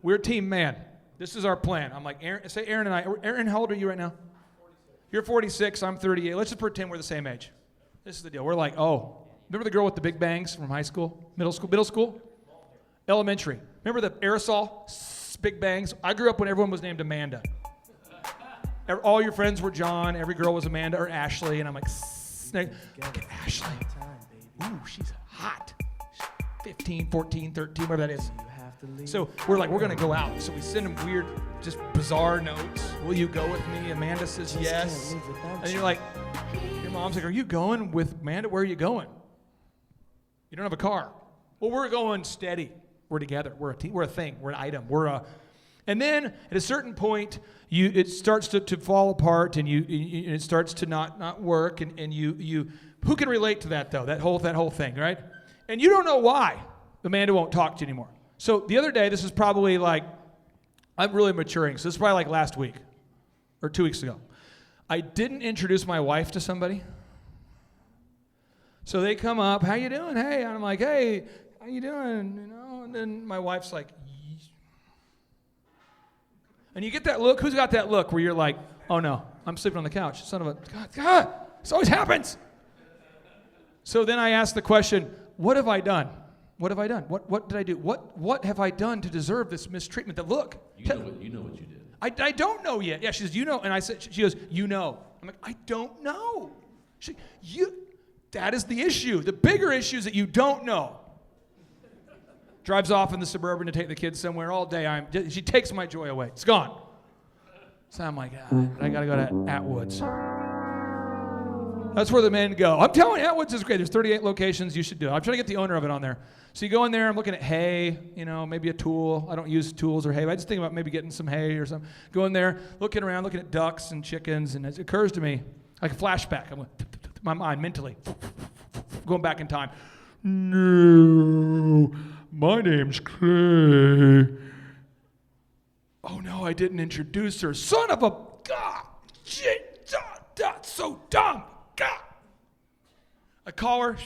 We're team man. This is our plan. I'm like, Aaron, say Aaron and I. Aaron, how old are you right now? 46. You're 46. I'm 38. Let's just pretend we're the same age. This is the deal. We're like, oh, remember the girl with the big bangs from high school, middle school, elementary? Remember the aerosol big bangs? I grew up when everyone was named Amanda. All your friends were John. Every girl was Amanda or Ashley. And I'm like, snake. Ashley. Ooh, she's hot. 15, 14, 13, whatever that is. So we're like, we're going to go out. So we send them weird, just bizarre notes. Will you go with me? Amanda says yes. And you're like, your mom's like, are you going with Amanda? Where are you going? You don't have a car. Well, we're going steady. We're together. We're a team. We're a thing. We're an item. And then at a certain point, it starts to fall apart, and it starts to not work, and you who can relate to that though? That whole thing, right? And you don't know why Amanda won't talk to you anymore. So the other day, this is probably like, I'm really maturing. So this is probably like last week or 2 weeks ago. I didn't introduce my wife to somebody. So they come up, how you doing? Hey, and I'm like, hey, how you doing? And then my wife's like, and you get that look. Who's got that look where you're like, oh no, I'm sleeping on the couch. Son of a, God, this always happens. So then I ask the question, what have I done? What have I done? What did I do? What have I done to deserve this mistreatment? That look. You know what you did. I don't know yet. Yeah, she says, you know. And I said, she goes, you know. I'm like, I don't know. That is the issue. The bigger issue is that you don't know. Drives off in the Suburban to take the kids somewhere all day. She takes my joy away. It's gone. So I'm like, I got to go to Atwoods. That's where the men go. I'm telling you, Atwoods is great. There's 38 locations. You should do it. I'm trying to get the owner of it on there. So you go in there. I'm looking at hay, maybe a tool. I don't use tools or hay. But I just think about maybe getting some hay or something. Go in there, looking around, looking at ducks and chickens. And it occurs to me, like a flashback. I'm going, my mind mentally, going back in time. No. My name's Clay. Oh no, I didn't introduce her. Son of a God! Shit! That's so dumb! God! I call her.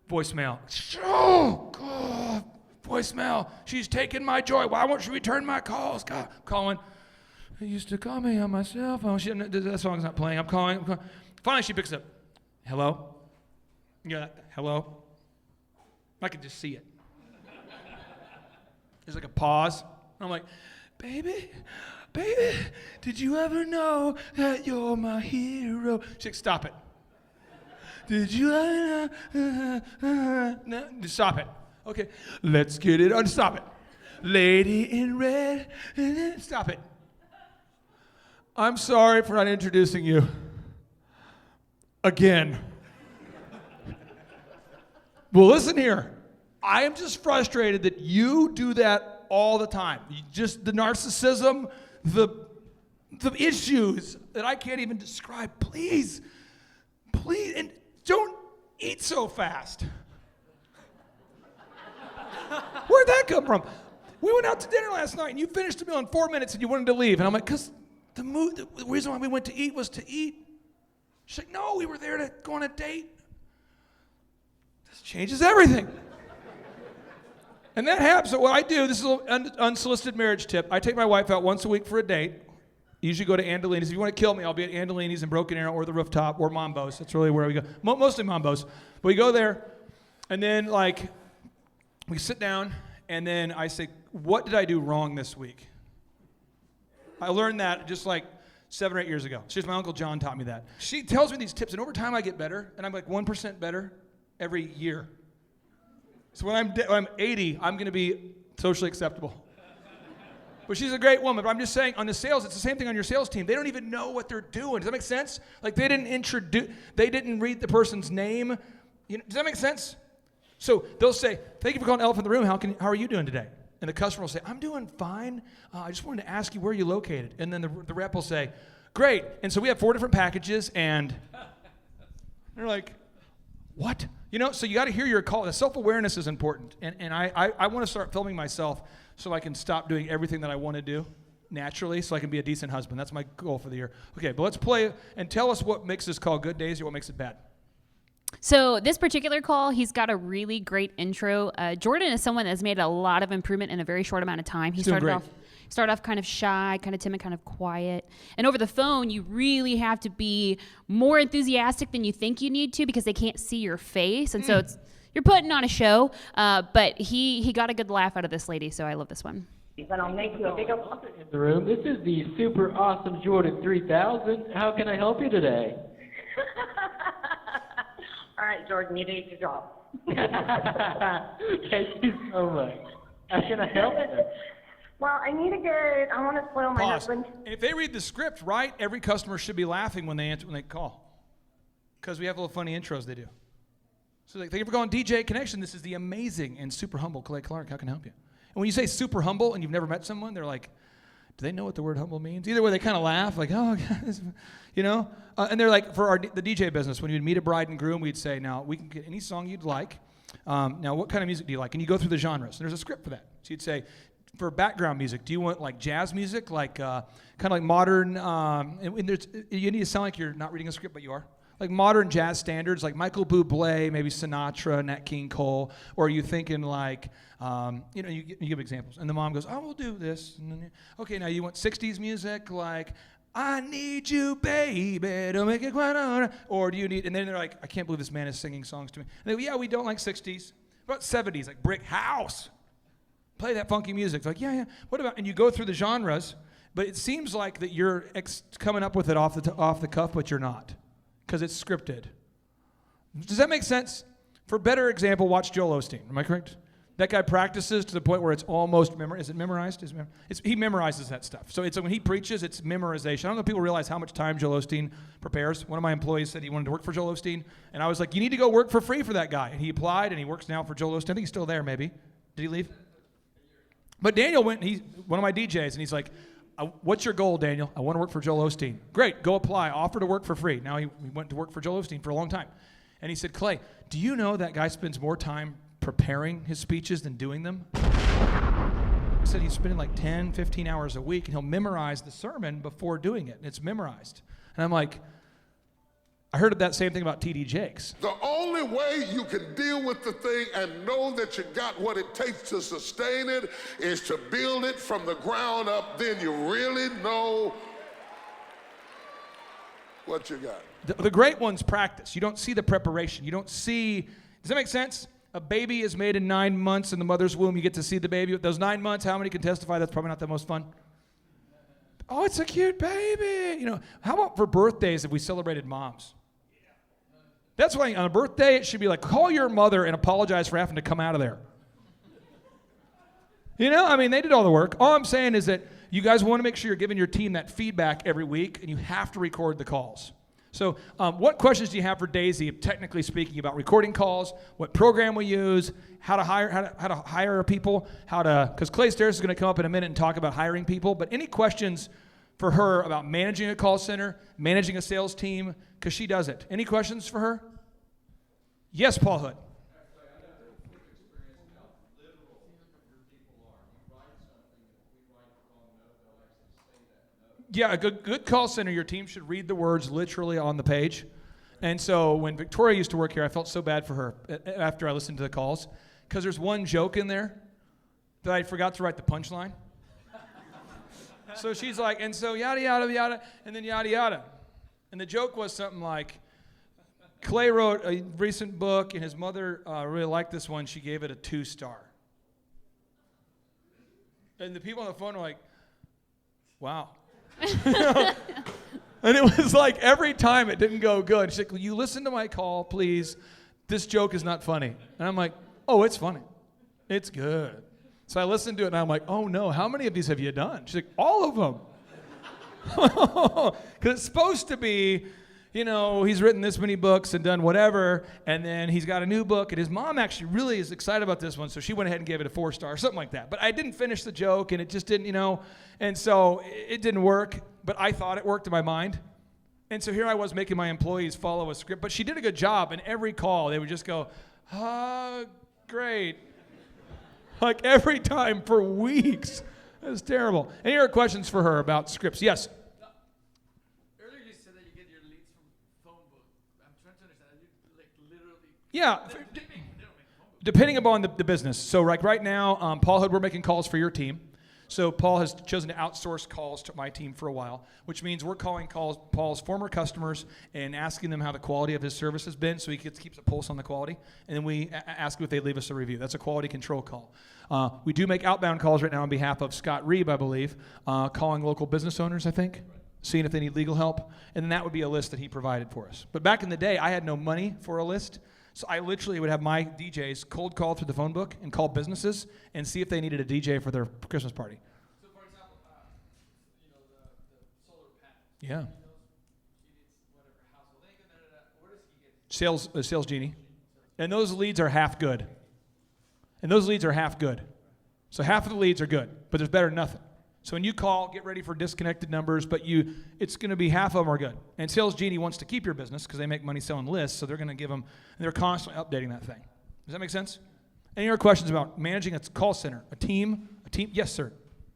Voicemail. Oh God! Voicemail. She's taking my joy. Why won't she return my calls? God, I'm calling. They used to call me on my cell phone. That song's not playing. I'm calling. Finally, she picks up. Hello? Yeah, hello? I could just see it. There's like a pause. I'm like, baby, did you ever know that you're my hero? She's like, stop it. Did you ever know? No, just stop it. Okay, let's get it on. Stop it. Lady in red. Stop it. I'm sorry for not introducing you. Again. Well, listen here. I am just frustrated that you do that all the time. Just the narcissism, the issues that I can't even describe. Please, and don't eat so fast. Where'd that come from? We went out to dinner last night and you finished the meal in 4 minutes and you wanted to leave. And I'm like, because the reason why we went to eat was to eat. She's like, no, we were there to go on a date. This changes everything. And that happens. So what I do, this is an unsolicited marriage tip. I take my wife out once a week for a date. Usually go to Andolini's. If you want to kill me, I'll be at Andolini's in Broken Arrow or the Rooftop or Mambo's. That's really where we go. Mostly Mambo's. But we go there, and then like we sit down, and then I say, what did I do wrong this week? I learned that just like 7 or 8 years ago. My Uncle John taught me that. She tells me these tips, and over time I get better, and I'm like 1% better every year. So when I'm 80, I'm going to be socially acceptable. But she's a great woman. But I'm just saying, on the sales, it's the same thing on your sales team. They don't even know what they're doing. Does that make sense? Like they didn't read the person's name. Does that make sense? So they'll say, thank you for calling Elephant in the Room. How are you doing today? And the customer will say, I'm doing fine. I just wanted to ask you where you're located. And then the rep will say, great. And so we have 4 different packages, and they're like, what? So you got to hear your call. The self-awareness is important. And I want to start filming myself so I can stop doing everything that I want to do naturally so I can be a decent husband. That's my goal for the year. Okay, but let's play and tell us what makes this call good, Daisy, or what makes it bad. So this particular call, he's got a really great intro. Jordan is someone that's made a lot of improvement in a very short amount of time. He started off kind of shy, kind of timid, kind of quiet. And over the phone, you really have to be more enthusiastic than you think you need to because they can't see your face. And so you're putting on a show. But he got a good laugh out of this lady, so I love this one. But I'll make you a bigger in the room. This is the super awesome Jordan 3000. How can I help you today? All right, Jordan, you did your job. Thank you so much. How can I help you? Well, I want to spoil my Pause. husband. And if they read the script right, every customer should be laughing when they call. Because we have little funny intros they do. So like, thank you for calling DJ Connection. This is the amazing and super humble Clay Clark. How can I help you? And when you say super humble and you've never met someone, they're like, do they know what the word humble means? Either way, they kind of laugh, like, oh, and they're like, for the DJ business, when you'd meet a bride and groom, we'd say, now, we can get any song you'd like. Now, what kind of music do you like? And you go through the genres. And there's a script for that. So you'd say, for background music, do you want like jazz music, like kind of like modern, you need to sound like you're not reading a script, but you are. Like modern jazz standards, like Michael Bublé, maybe Sinatra, Nat King Cole, or are you thinking like, you give examples. And the mom goes, oh, we'll do this. And then, okay, now you want 60s music, like, I need you, baby, to make it quite on. Or do you need, and then they're like, I can't believe this man is singing songs to me. And they go, yeah, we don't like 60s. What about 70s, like Brick House? Play that funky music. It's like, yeah. What about, and you go through the genres, but it seems like that you're coming up with it off the cuff, but you're not. Because it's scripted. Does that make sense? For better example, watch Joel Osteen. Am I correct? That guy practices to the point where it's almost memorized. Is it memorized? He memorizes that stuff. So it's when he preaches, it's memorization. I don't know if people realize how much time Joel Osteen prepares. One of my employees said he wanted to work for Joel Osteen, and I was like, you need to go work for free for that guy. And he applied, and he works now for Joel Osteen. I think he's still there, maybe. Did he leave? But Daniel went, he's one of my DJs, and he's like, what's your goal, Daniel? I want to work for Joel Osteen. Great, go apply. Offer to work for free. Now he went to work for Joel Osteen for a long time. And he said, Clay, do you know that guy spends more time preparing his speeches than doing them? He said he's spending like 10, 15 hours a week, and he'll memorize the sermon before doing it. And it's memorized. And I'm like, I heard that same thing about T.D. Jakes. The only way you can deal with the thing and know that you got what it takes to sustain it is to build it from the ground up. Then you really know What you got? The great ones practice. You don't see the preparation. You don't see, does that make sense? A baby is made in 9 months in the mother's womb. You get to see the baby. Those 9 months, how many can testify that's probably not the most fun? Oh, it's a cute baby. You know, how about for birthdays if we celebrated moms? That's why on a birthday, it should be like, call your mother and apologize for having to come out of there. You know, I mean, they did all the work. All I'm saying is that you guys want to make sure you're giving your team that feedback every week, and you have to record the calls. So what questions do you have for Daisy, technically speaking, about recording calls, what program we use, how to hire people, because Clay Stairs is going to come up in a minute and talk about hiring people, but any questions for her about managing a call center, managing a sales team, because she does it. Any questions for her? Yes, Paul Hood. Yeah, a good call center, your team should read the words literally on the page. And so when Victoria used to work here, I felt so bad for her after I listened to the calls, because there's one joke in there that I forgot to write the punchline. So she's like, and so yada, yada, yada, and then yada, yada. And the joke was something like, Clay wrote a recent book, and his mother really liked this one. She gave it a 2-star. And the people on the phone were like, wow. And it was like every time it didn't go good. She's like, will you listen to my call, please? This joke is not funny. And I'm like, oh, it's funny. It's good. So I listened to it, and I'm like, oh, no, how many of these have you done? She's like, all of them. Because it's supposed to be, you know, he's written this many books and done whatever, and then he's got a new book, and his mom actually really is excited about this one, so she went ahead and gave it a 4-star, something like that. But I didn't finish the joke, and it just didn't, you know, and so it didn't work, but I thought it worked in my mind. And so here I was making my employees follow a script, but she did a good job, and every call, they would just go, great. Like every time for weeks. It was terrible. Any other questions for her about scripts? Yes? Earlier you said that you get your leads from phone book. I'm trying to understand. You like literally. Yeah. Depending upon the business. So like right now, Paul Hood, we're making calls for your team. So Paul has chosen to outsource calls to my team for a while, which means we're calling Paul's former customers and asking them how the quality of his service has been, so he keeps a pulse on the quality. And then we ask if they leave us a review. That's a quality control call. We do make outbound calls right now on behalf of Scott Reeb, I believe, calling local business owners, I think, seeing if they need legal help. And then that would be a list that he provided for us. But back in the day, I had no money for a list. So I literally would have my DJs cold call through the phone book and call businesses and see if they needed a DJ for their Christmas party. So for example, you know, the solar panels. Yeah. He needs whatever household income, where does he get? Sales Genie. And those leads are half good. So half of the leads are good, but there's better than nothing. So when you call, get ready for disconnected numbers, but it's going to be half of them are good. And Sales Genie wants to keep your business because they make money selling lists, so they're going to give them, and they're constantly updating that thing. Does that make sense? Any other questions about managing a call center, a team? Yes, sir.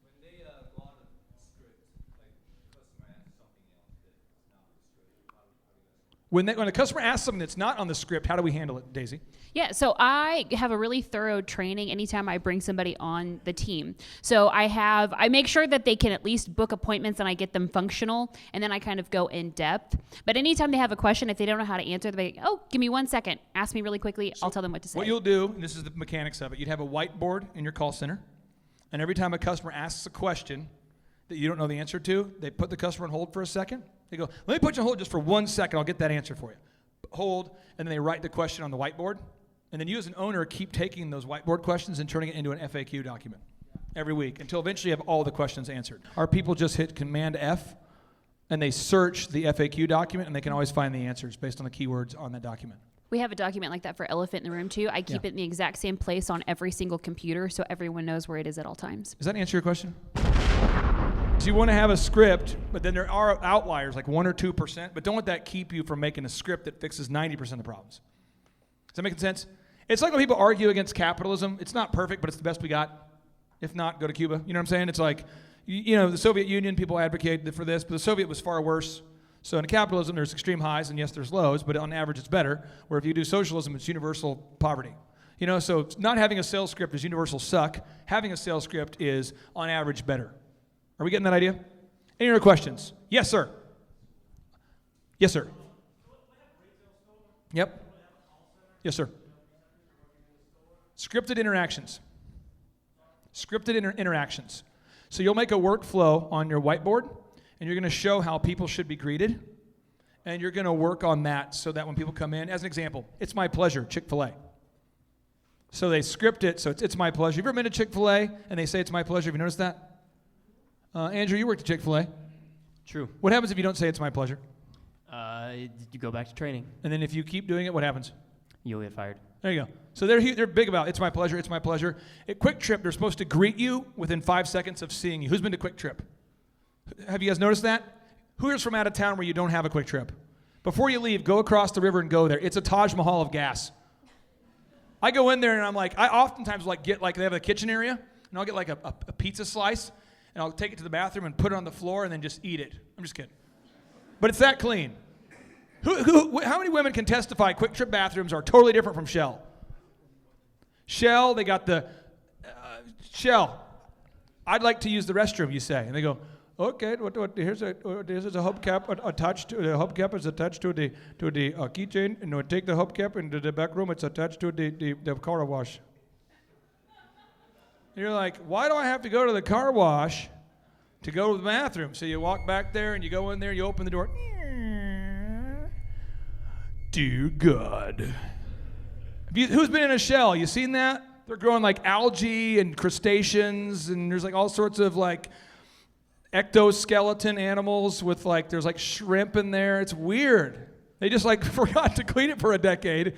When they go on the script, like the customer asks something else that's not on the script, how do you guys? When the customer asks something that's not on the script, how do we handle it, Daisy? Yeah, so I have a really thorough training anytime I bring somebody on the team. So I make sure that they can at least book appointments and I get them functional, and then I kind of go in depth. But anytime they have a question, if they don't know how to answer, they're like, oh, give me 1 second. Ask me really quickly. I'll tell them what to say. What you'll do, and this is the mechanics of it, you'd have a whiteboard in your call center, and every time a customer asks a question that you don't know the answer to, they put the customer on hold for a second. They go, let me put you on hold just for 1 second. I'll get that answer for you. Hold, and then they write the question on the whiteboard. And then you as an owner keep taking those whiteboard questions and turning it into an FAQ document every week until eventually you have all the questions answered. Our people just hit Command F, and they search the FAQ document, and they can always find the answers based on the keywords on that document. We have a document like that for Elephant in the Room, too. I keep it in the exact same place on every single computer so everyone knows where it is at all times. Does that answer your question? So you want to have a script, but then there are outliers, like 1 or 2%, but don't let that keep you from making a script that fixes 90% of the problems. Does that make sense? It's like when people argue against capitalism. It's not perfect, but it's the best we got. If not, go to Cuba. You know what I'm saying? It's like, you know, the Soviet Union, people advocated for this, but the Soviet was far worse. So in capitalism, there's extreme highs, and yes, there's lows, but on average, it's better. Where if you do socialism, it's universal poverty. You know, so not having a sales script is universal suck. Having a sales script is, on average, better. Are we getting that idea? Any other questions? Yes, sir. Yes, sir. Yep. Yes, sir. Scripted interactions. Interactions. So you'll make a workflow on your whiteboard, and you're going to show how people should be greeted, and you're going to work on that so that when people come in, as an example, it's my pleasure, Chick-fil-A. So they script it, so it's my pleasure. Have you ever been to Chick-fil-A and they say it's my pleasure? Have you noticed that? Andrew, you worked at Chick-fil-A. True. What happens if you don't say it's my pleasure? You go back to training. And then if you keep doing it, what happens? You'll get fired. There you go. So they're big about it's my pleasure, it's my pleasure. At Quick Trip, they're supposed to greet you within 5 seconds of seeing you. Who's been to Quick Trip? Have you guys noticed that? Who is from out of town where you don't have a Quick Trip? Before you leave, go across the river and go there. It's a Taj Mahal of gas. I go in there and I'm like, I oftentimes get they have a kitchen area, and I'll get like a pizza slice, and I'll take it to the bathroom and put it on the floor and then just eat it. I'm just kidding. But it's that clean. How many women can testify Quick Trip bathrooms are totally different from Shell? Shell, they got the, Shell, I'd like to use the restroom, you say. And they go, okay, here's a hubcap attached. The hubcap is attached to the keychain, and we take the hubcap into the back room. It's attached to the car wash. And you're like, why do I have to go to the car wash to go to the bathroom? So you walk back there, and you go in there, you open the door. Dear God. Who's been in a shell? You seen that? They're growing like algae and crustaceans, and there's like all sorts of like ectoskeleton animals with like, there's like shrimp in there. It's weird. They just like forgot to clean it for a decade.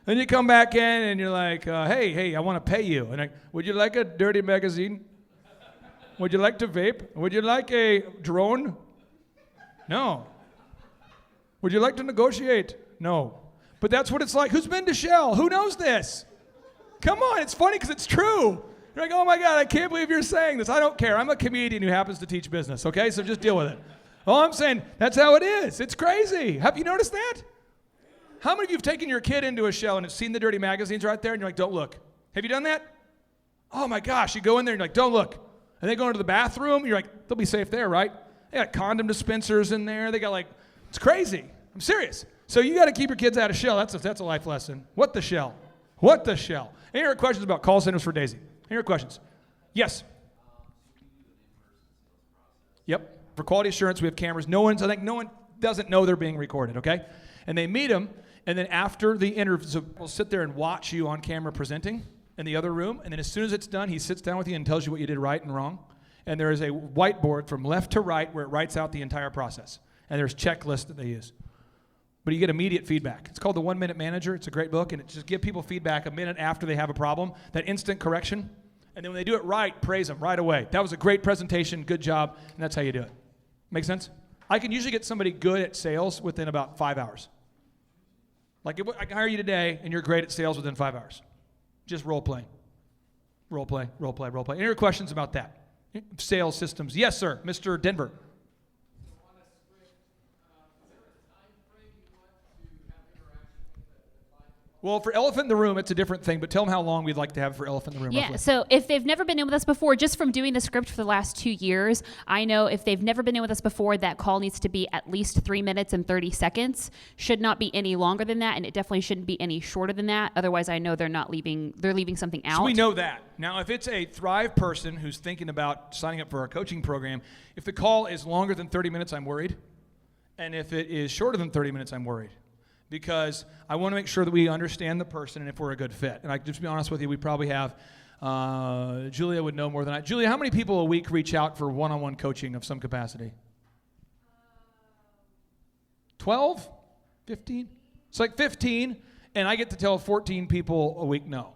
Then you come back in and you're like, hey, I want to pay you. And would you like a dirty magazine? Would you like to vape? Would you like a drone? No. Would you like to negotiate? No. But that's what it's like. Who's been to Shell? Who knows this? Come on, it's funny because it's true. You're like, oh my God, I can't believe you're saying this. I don't care. I'm a comedian who happens to teach business, okay? So just deal with it. All I'm saying, that's how it is. It's crazy. Have you noticed that? How many of you have taken your kid into a Shell and have seen the dirty magazines right there and you're like, don't look? Have you done that? Oh my gosh, you go in there and you're like, don't look. And they go into the bathroom and you're like, they'll be safe there, right? They got condom dispensers in there. They got like, it's crazy. I'm serious. So you got to keep your kids out of Shell. That's a life lesson. What the Shell? What the Shell? Any other questions about call centers for Daisy? Any other questions? Yes. Yep. For quality assurance, we have cameras. No one doesn't know they're being recorded, okay? And they meet them, and then after the interview, so we'll sit there and watch you on camera presenting in the other room, and then as soon as it's done, he sits down with you and tells you what you did right and wrong. And there is a whiteboard from left to right where it writes out the entire process. And there's checklists that they use. But you get immediate feedback. It's called The 1 Minute Manager. It's a great book, and it just gives people feedback a minute after they have a problem, that instant correction. And then when they do it right, praise them right away. That was a great presentation, good job, and that's how you do it. Make sense? I can usually get somebody good at sales within about 5 hours. Like, I can hire you today, and you're great at sales within 5 hours. Just role playing. Role play, role play, role play. Any other questions about that? Sales systems. Yes, sir. Mr. Denver. Well, for Elephant in the Room, it's a different thing, but tell them how long we'd like to have for Elephant in the Room. Yeah, roughly. so if they've never been in with us before, just from doing the script for the last 2 years, I know if they've never been in with us before, that call needs to be at least 3 minutes and 30 seconds. Should not be any longer than that, and it definitely shouldn't be any shorter than that. Otherwise, I know they're leaving something out. So we know that. Now, if it's a Thrive person who's thinking about signing up for our coaching program, if the call is longer than 30 minutes, I'm worried. And if it is shorter than 30 minutes, I'm worried. Because I want to make sure that we understand the person and if we're a good fit. And just to be honest with you, we probably have, Julia would know more than I. Julia, how many people a week reach out for one-on-one coaching of some capacity? 12? 15? It's like 15, and I get to tell 14 people a week no.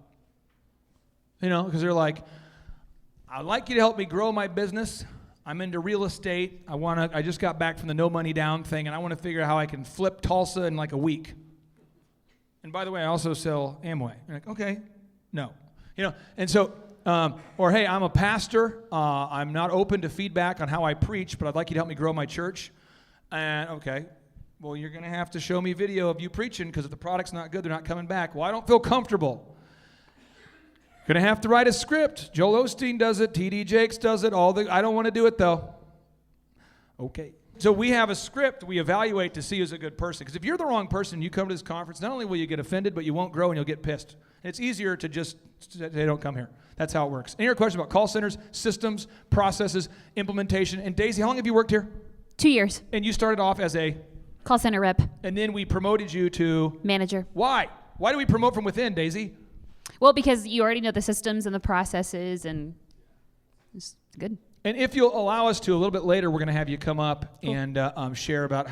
You know, because they're like, I'd like you to help me grow my business. I'm into real estate. I just got back from the no money down thing, and I want to figure out how I can flip Tulsa in like a week. And by the way, I also sell Amway. You're like, okay, no. You know, and so, or hey, I'm a pastor. I'm not open to feedback on how I preach, but I'd like you to help me grow my church. And okay, well, you're going to have to show me video of you preaching, because if the product's not good, they're not coming back. Well, I don't feel comfortable. Gonna have to write a script. Joel Osteen does it. T.D. Jakes does it. I don't want to do it though. Okay. So we have a script we evaluate to see who's a good person. Because if you're the wrong person, you come to this conference, not only will you get offended, but you won't grow and you'll get pissed. And it's easier to just say, don't come here. That's how it works. Any other questions about call centers, systems, processes, implementation? And Daisy, how long have you worked here? 2 years. And you started off as a? Call center rep. And then we promoted you to? Manager. Why? Why do we promote from within, Daisy? Well, because you already know the systems and the processes, and it's good. And if you'll allow us to, a little bit later, we're going to have you come up and share about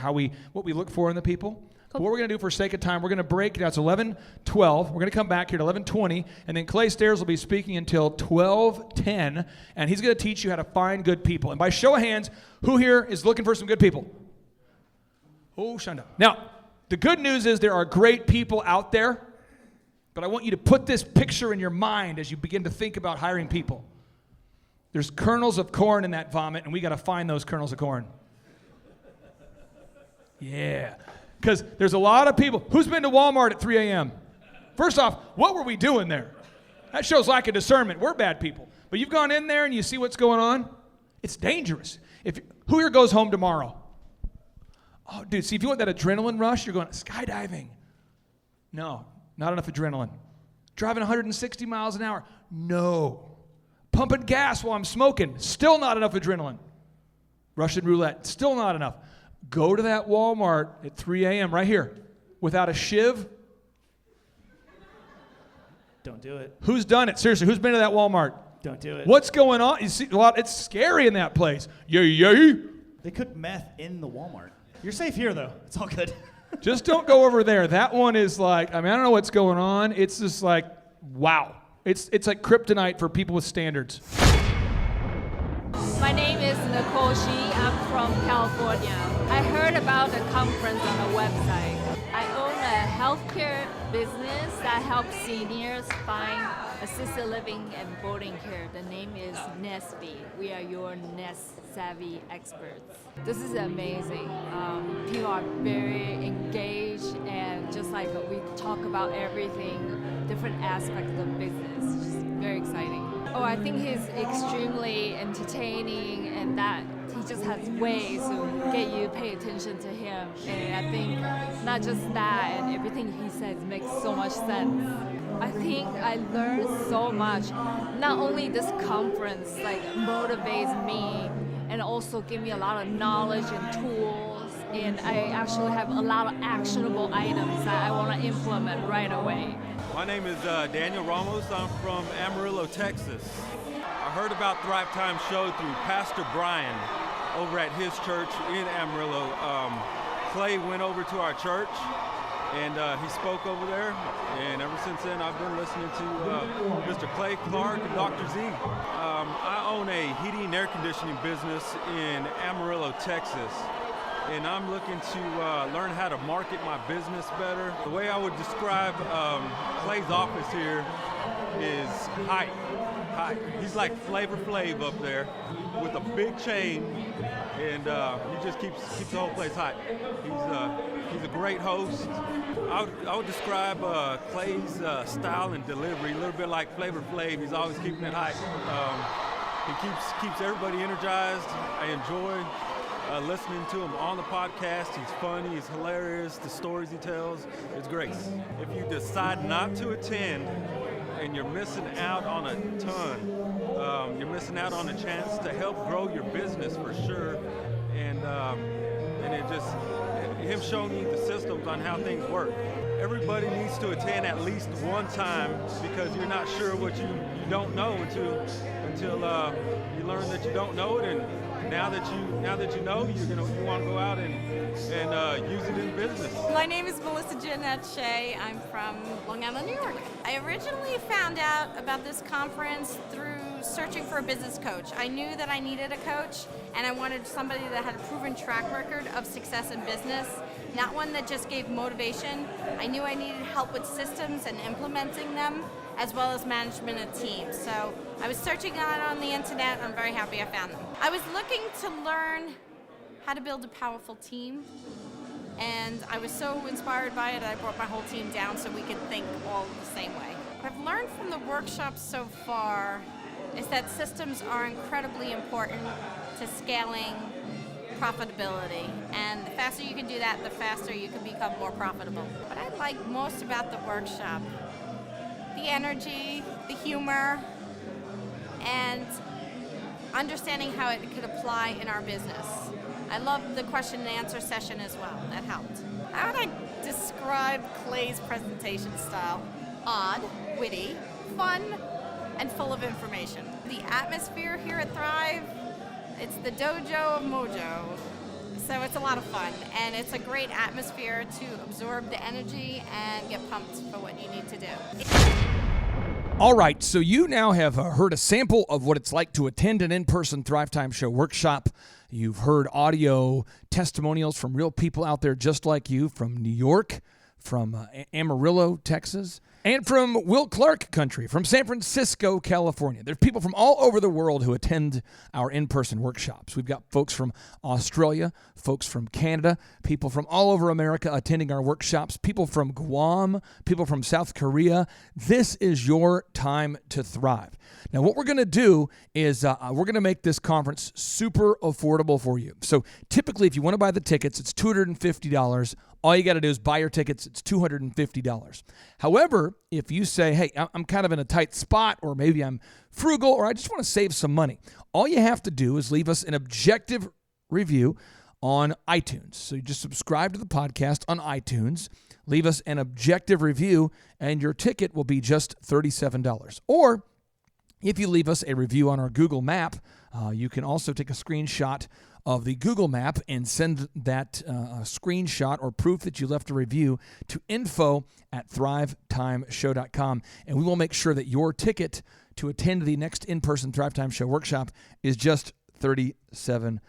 what we look for in the people. But what we're going to do for sake of time, we're going to break. Now it's 11:12. We're going to come back here at 11:20, and then Clay Stairs will be speaking until 12:10, and he's going to teach you how to find good people. And by show of hands, who here is looking for some good people? Oh, Shonda. Now, the good news is there are great people out there, but I want you to put this picture in your mind as you begin to think about hiring people. There's kernels of corn in that vomit, and we got to find those kernels of corn. Yeah. Because there's a lot of people. Who's been to Walmart at 3 a.m.? First off, what were we doing there? That shows lack of discernment. We're bad people. But you've gone in there and you see what's going on? It's dangerous. Who here goes home tomorrow? Oh, dude, see, if you want that adrenaline rush, you're going skydiving. No, not enough adrenaline. Driving 160 miles an hour? No. Pumping gas while I'm smoking? Still not enough adrenaline. Russian roulette? Still not enough. Go to that Walmart at 3 a.m. right here without a shiv. Don't do it. Who's done it? Seriously, who's been to that Walmart? Don't do it. What's going on? You see a lot. It's scary in that place. Yay. They cook meth in the Walmart. You're safe here, though. It's all good. Just don't go over there. That one is like, I don't know what's going on. It's just like, wow. It's like kryptonite for people with standards. My name is Nicole Shi. I'm from California. I heard about the conference on the website. I own a healthcare business that helps seniors find assisted living and boarding care. The name is Nesby. We are your Nest Savvy experts. This is amazing. People are very engaged, and just like we talk about everything, different aspects of business. It's just very exciting. Oh, I think he's extremely entertaining, and that he just has ways to get you to pay attention to him. And I think not just that, and everything he says makes so much sense. I think I learned so much. Not only this conference motivates me, and also give me a lot of knowledge and tools, and I actually have a lot of actionable items that I want to implement right away. My name is Daniel Ramos. I'm from Amarillo, Texas. I heard about Thrive Time Show through Pastor Brian over at his church in Amarillo. Clay went over to our church and he spoke over there, and ever since then I've been listening to Mr. Clay Clark and Dr. Z. I own a heating and air conditioning business in Amarillo, Texas. And I'm looking to learn how to market my business better. The way I would describe Clay's office here is hype. He's like Flavor Flav up there with a big chain, and he just keeps the whole place hype. He's a great host. I would describe Clay's style and delivery a little bit like Flavor Flav. He's always keeping it hype. He keeps everybody energized. I enjoy listening to him on the podcast. He's funny, he's hilarious, the stories he tells, it's great. If you decide not to attend and you're missing out on a ton, you're missing out on a chance to help grow your business for sure. And him showing you the systems on how things work. Everybody needs to attend at least one time, because you're not sure what you don't know until you learn that you don't know it, and now that you know, you want to go out and use it in business. My name is Melissa Jeanette Shea. I'm from Long Island, New York. I originally found out about this conference through searching for a business coach. I knew that I needed a coach, and I wanted somebody that had a proven track record of success in business, not one that just gave motivation. I knew I needed help with systems and implementing them, as well as management of teams. So I was searching on the internet, and I'm very happy I found them. I was looking to learn how to build a powerful team, and I was so inspired by it, I brought my whole team down so we could think all the same way. What I've learned from the workshops so far is that systems are incredibly important to scaling profitability. And the faster you can do that, the faster you can become more profitable. What I like most about the workshop, the energy, the humor, and understanding how it could apply in our business. I love the question and answer session as well. That helped. How would I describe Clay's presentation style? Odd, witty, fun, and full of information. The atmosphere here at Thrive, it's the dojo of mojo. So it's a lot of fun, and it's a great atmosphere to absorb the energy and get pumped for what you need to do. All right, so you now have heard a sample of what it's like to attend an in-person Thrive Time Show workshop. You've heard audio testimonials from real people out there just like you, from New York, from Amarillo, Texas, and from Will Clark country, from San Francisco, California. There's people from all over the world who attend our in-person workshops. We've got folks from Australia, folks from Canada, people from all over America attending our workshops, people from Guam, people from South Korea. This is your time to thrive. Now, what we're going to do is we're going to make this conference super affordable for you. So typically, if you want to buy the tickets, it's $250. All you got to do is buy your tickets. It's $250. However, if you say, hey, I'm kind of in a tight spot, or maybe I'm frugal, or I just want to save some money, all you have to do is leave us an objective review on iTunes. So you just subscribe to the podcast on iTunes, leave us an objective review, and your ticket will be just $37. Or if you leave us a review on our Google Map, you can also take a screenshot of the Google Map and send that screenshot or proof that you left a review to info@thrivetimeshow.com, and we will make sure that your ticket to attend the next in-person Thrive Time Show workshop is just $37.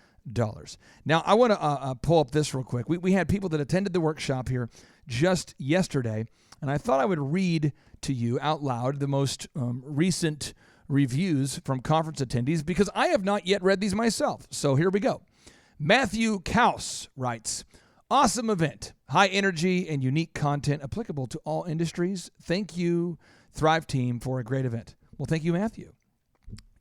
Now, I want to pull up this real quick. We had people that attended the workshop here just yesterday, and I thought I would read to you out loud the most recent reviews from conference attendees, because I have not yet read these myself. So here we go. Matthew Kaus writes, awesome event, high energy and unique content applicable to all industries. Thank you, Thrive team, for a great event. Well, thank you, Matthew.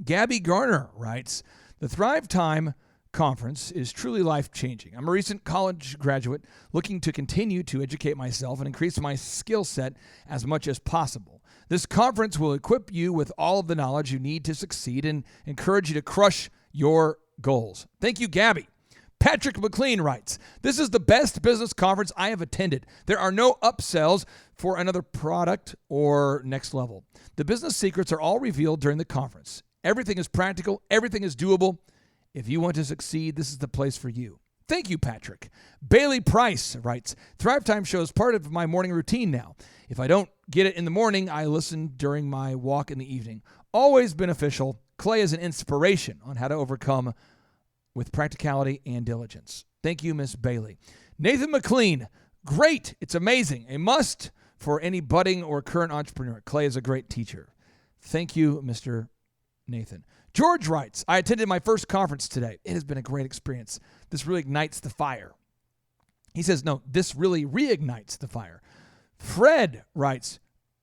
Gabby Garner writes, the Thrive Time conference is truly life-changing. I'm a recent college graduate looking to continue to educate myself and increase my skill set as much as possible. This conference will equip you with all of the knowledge you need to succeed and encourage you to crush your goals. Thank you, Gabby. Patrick McLean writes, this is the best business conference I have attended. There are no upsells for another product or next level. The business secrets are all revealed during the conference. Everything is practical. Everything is doable. If you want to succeed, this is the place for you. Thank you, Patrick. Bailey Price writes, Thrive Time Show is part of my morning routine now. If I don't get it in the morning, I listen during my walk in the evening. Always beneficial. Clay is an inspiration on how to overcome with practicality and diligence. Thank you, Miss Bailey. Nathan McLean, great. It's amazing. A must for any budding or current entrepreneur. Clay is a great teacher. Thank you, Mr. Nathan. George writes, I attended my first conference today. It has been a great experience. This really ignites the fire. He says, no, this really reignites the fire. Fred writes,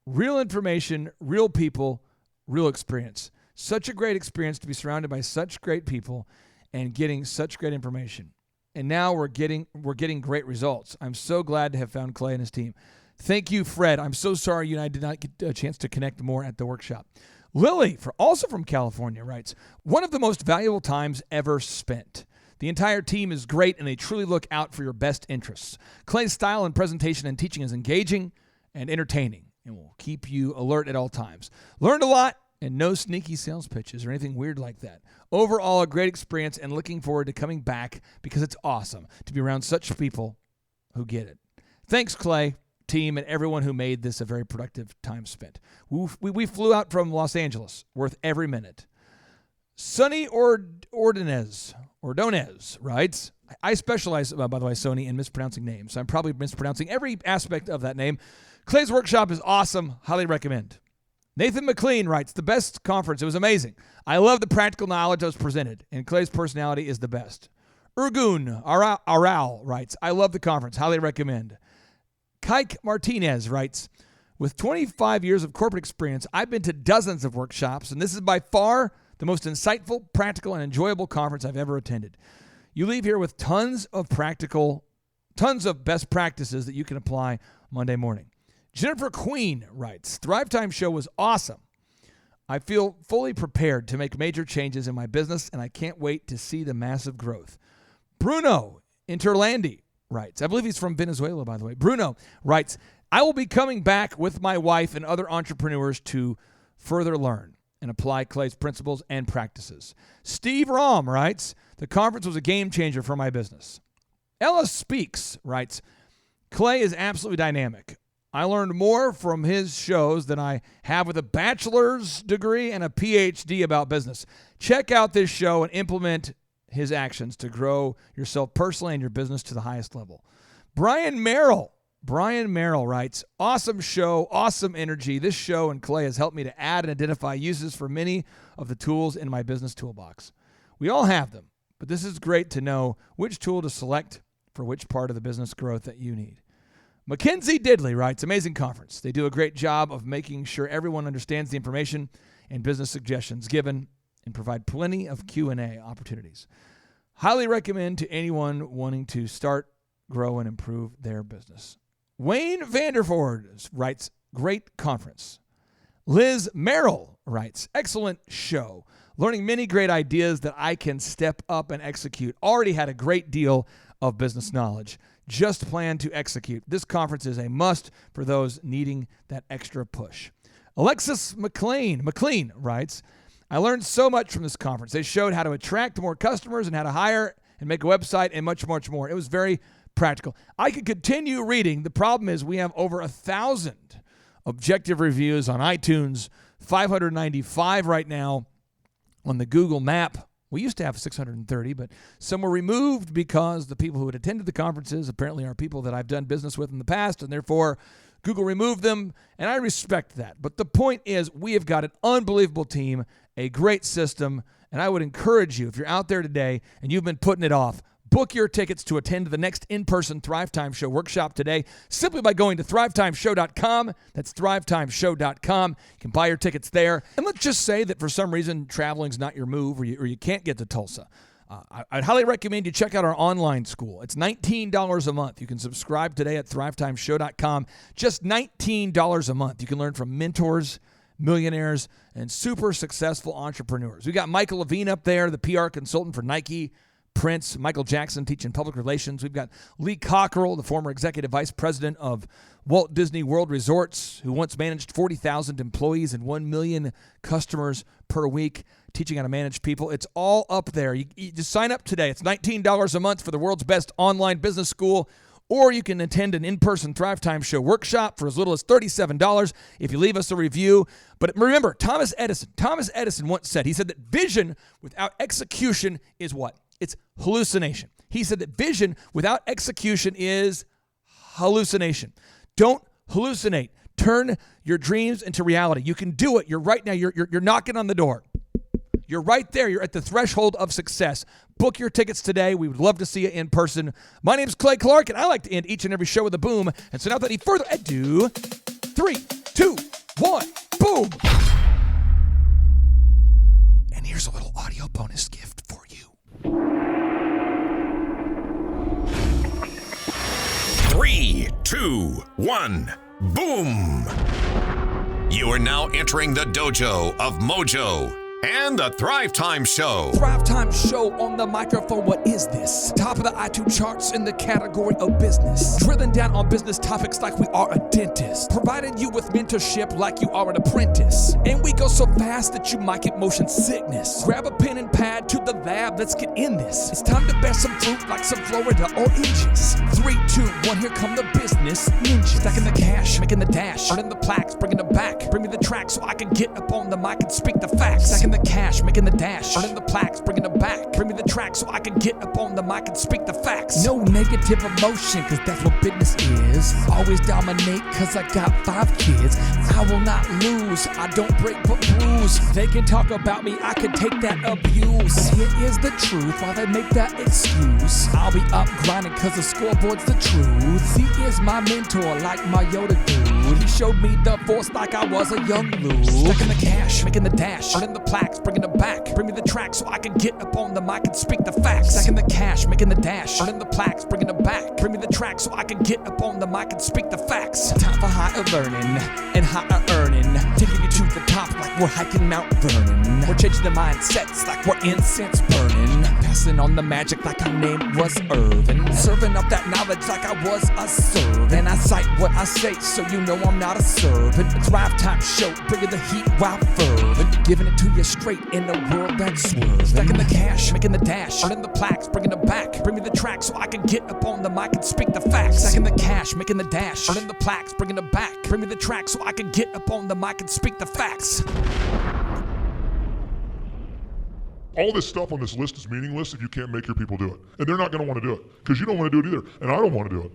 real information, real people, real experience. Such a great experience to be surrounded by such great people and getting such great information. And now we're getting great results. I'm so glad to have found Clay and his team. Thank you, Fred. I'm so sorry you and I did not get a chance to connect more at the workshop. Lily, also from California, writes, one of the most valuable times ever spent. The entire team is great, and they truly look out for your best interests. Clay's style and presentation and teaching is engaging and entertaining and will keep you alert at all times. Learned a lot, and no sneaky sales pitches or anything weird like that. Overall, a great experience, and looking forward to coming back because it's awesome to be around such people who get it. Thanks, Clay, team, and everyone who made this a very productive time spent. We flew out from Los Angeles, worth every minute. Sonny Ordonez writes, I specialize, by the way, Sony, in mispronouncing names, so I'm probably mispronouncing every aspect of that name. Clay's workshop is awesome. Highly recommend. Nathan McLean writes, the best conference. It was amazing. I love the practical knowledge that was presented, and Clay's personality is the best. Urgun Aral writes, I love the conference. Highly recommend. Kike Martinez writes, with 25 years of corporate experience, I've been to dozens of workshops, and this is by far the most insightful, practical, and enjoyable conference I've ever attended. You leave here with tons of best practices that you can apply Monday morning. Jennifer Queen writes, Thrive Time Show was awesome. I feel fully prepared to make major changes in my business, and I can't wait to see the massive growth. Bruno Interlandi writes, I believe he's from Venezuela, by the way. Bruno writes, I will be coming back with my wife and other entrepreneurs to further learn and apply Clay's principles and practices. Steve Rahm writes, the conference was a game changer for my business. Ella Speaks writes, Clay is absolutely dynamic. I learned more from his shows than I have with a bachelor's degree and a PhD about business. Check out this show and implement his actions to grow yourself personally and your business to the highest level. Brian Merrill writes, awesome show, awesome energy. This show and Clay has helped me to add and identify uses for many of the tools in my business toolbox. We all have them, but this is great to know which tool to select for which part of the business growth that you need. Mackenzie Diddley writes, amazing conference. They do a great job of making sure everyone understands the information and business suggestions given and provide plenty of Q&A opportunities. Highly recommend to anyone wanting to start, grow, and improve their business. Wayne Vanderford writes, great conference. Liz Merrill writes, excellent show. Learning many great ideas that I can step up and execute. Already had a great deal of business knowledge. Just plan to execute. This conference is a must for those needing that extra push. Alexis McLean writes, I learned so much from this conference. They showed how to attract more customers and how to hire and make a website and much, much more. It was very practical. I could continue reading. The problem is we have over 1,000 objective reviews on iTunes, 595 right now on the Google Map. We used to have 630, but some were removed because the people who had attended the conferences apparently are people that I've done business with in the past, and therefore Google removed them, and I respect that. But the point is we have got an unbelievable team, a great system, and I would encourage you, if you're out there today and you've been putting it off, book your tickets to attend the next in-person Thrive Time Show workshop today simply by going to thrivetimeshow.com. That's thrivetimeshow.com. You can buy your tickets there. And let's just say that for some reason traveling's not your move or you can't get to Tulsa. I'd highly recommend you check out our online school. It's $19 a month. You can subscribe today at thrivetimeshow.com. Just $19 a month. You can learn from mentors, millionaires, and super successful entrepreneurs. We got Michael Levine up there, the PR consultant for Nike, Prince, Michael Jackson teaching public relations. We've got Lee Cockerell, the former executive vice president of Walt Disney World Resorts, who once managed 40,000 employees and 1 million customers per week, teaching how to manage people. It's all up there. You just sign up today. It's $19 a month for the world's best online business school, or you can attend an in-person Thrive Time Show workshop for as little as $37 if you leave us a review. But remember, Thomas Edison once said, he said that vision without execution is what? It's hallucination. He said that vision without execution is hallucination. Don't hallucinate. Turn your dreams into reality. You can do it. You're right now. You're knocking on the door. You're right there. You're at the threshold of success. Book your tickets today. We would love to see you in person. My name's Clay Clark, and I like to end each and every show with a boom. And so without any further ado, 3, 2, 1, boom. And here's a little audio bonus gift for you. 3, 2, 1, boom! You are now entering the dojo of Mojo and the Thrive Time Show. Thrive Time Show on the microphone. What is this? Top of the iTunes charts in the category of business. Drilling down on business topics like we are a dentist. Providing you with mentorship like you are an apprentice. And we go so fast that you might get motion sickness. Grab a pen and pad to the lab. Let's get in this. It's time to bear some fruit like some Florida oranges. 3, 2, 1, here come the business ninjas. Stacking the cash, making the dash, earning the plaques, bringing them back. Bring me the track so I can get up on the mic and speak the facts. Stacking the cash, making the dash, earning the plaques, bringing them back. Bring me the track so I can get up on the mic and speak the facts. No negative emotion, cause that's what business is. Always dominate, cause I got 5 kids. I will not lose, I don't break but bruise. They can talk about me, I can take that abuse. Here is the truth, while they make that excuse. I'll be up grinding cause the scoreboard's the truth. He is my mentor, like my Yoda dude. He showed me the force like I was a young Luke. Stacking the cash, making the dash, earning the plaques, bringing them back. Bring me the track so I can get up on the mic and speak the facts. Stacking the cash, making the dash, earning the plaques, bringing it back. Bring me the track so I can get up on the mic and speak the facts. Time for higher learning and higher earning, taking you to the top like we're hiking Mount Vernon. We're changing the mindsets like we're incense burning, passing on the magic like our name was Irvin, serving up that knowledge like I was a servant. And I cite what I say so you know I'm not a servant. A Thrive Time show, bringing the heat while fervent, giving it to you straight in a world that's swerving. Stacking the cash, making the dash, earning the plaques, bringing it back. Bring me the track so I can get up on the mic and speak the facts. Stacking the cash, making the dash, earning the plaques, bringing it back. Bring me the track so I can get up on the mic and speak the facts. All this stuff on this list is meaningless if you can't make your people do it. And they're not going to want to do it because you don't want to do it either. And I don't want to do it.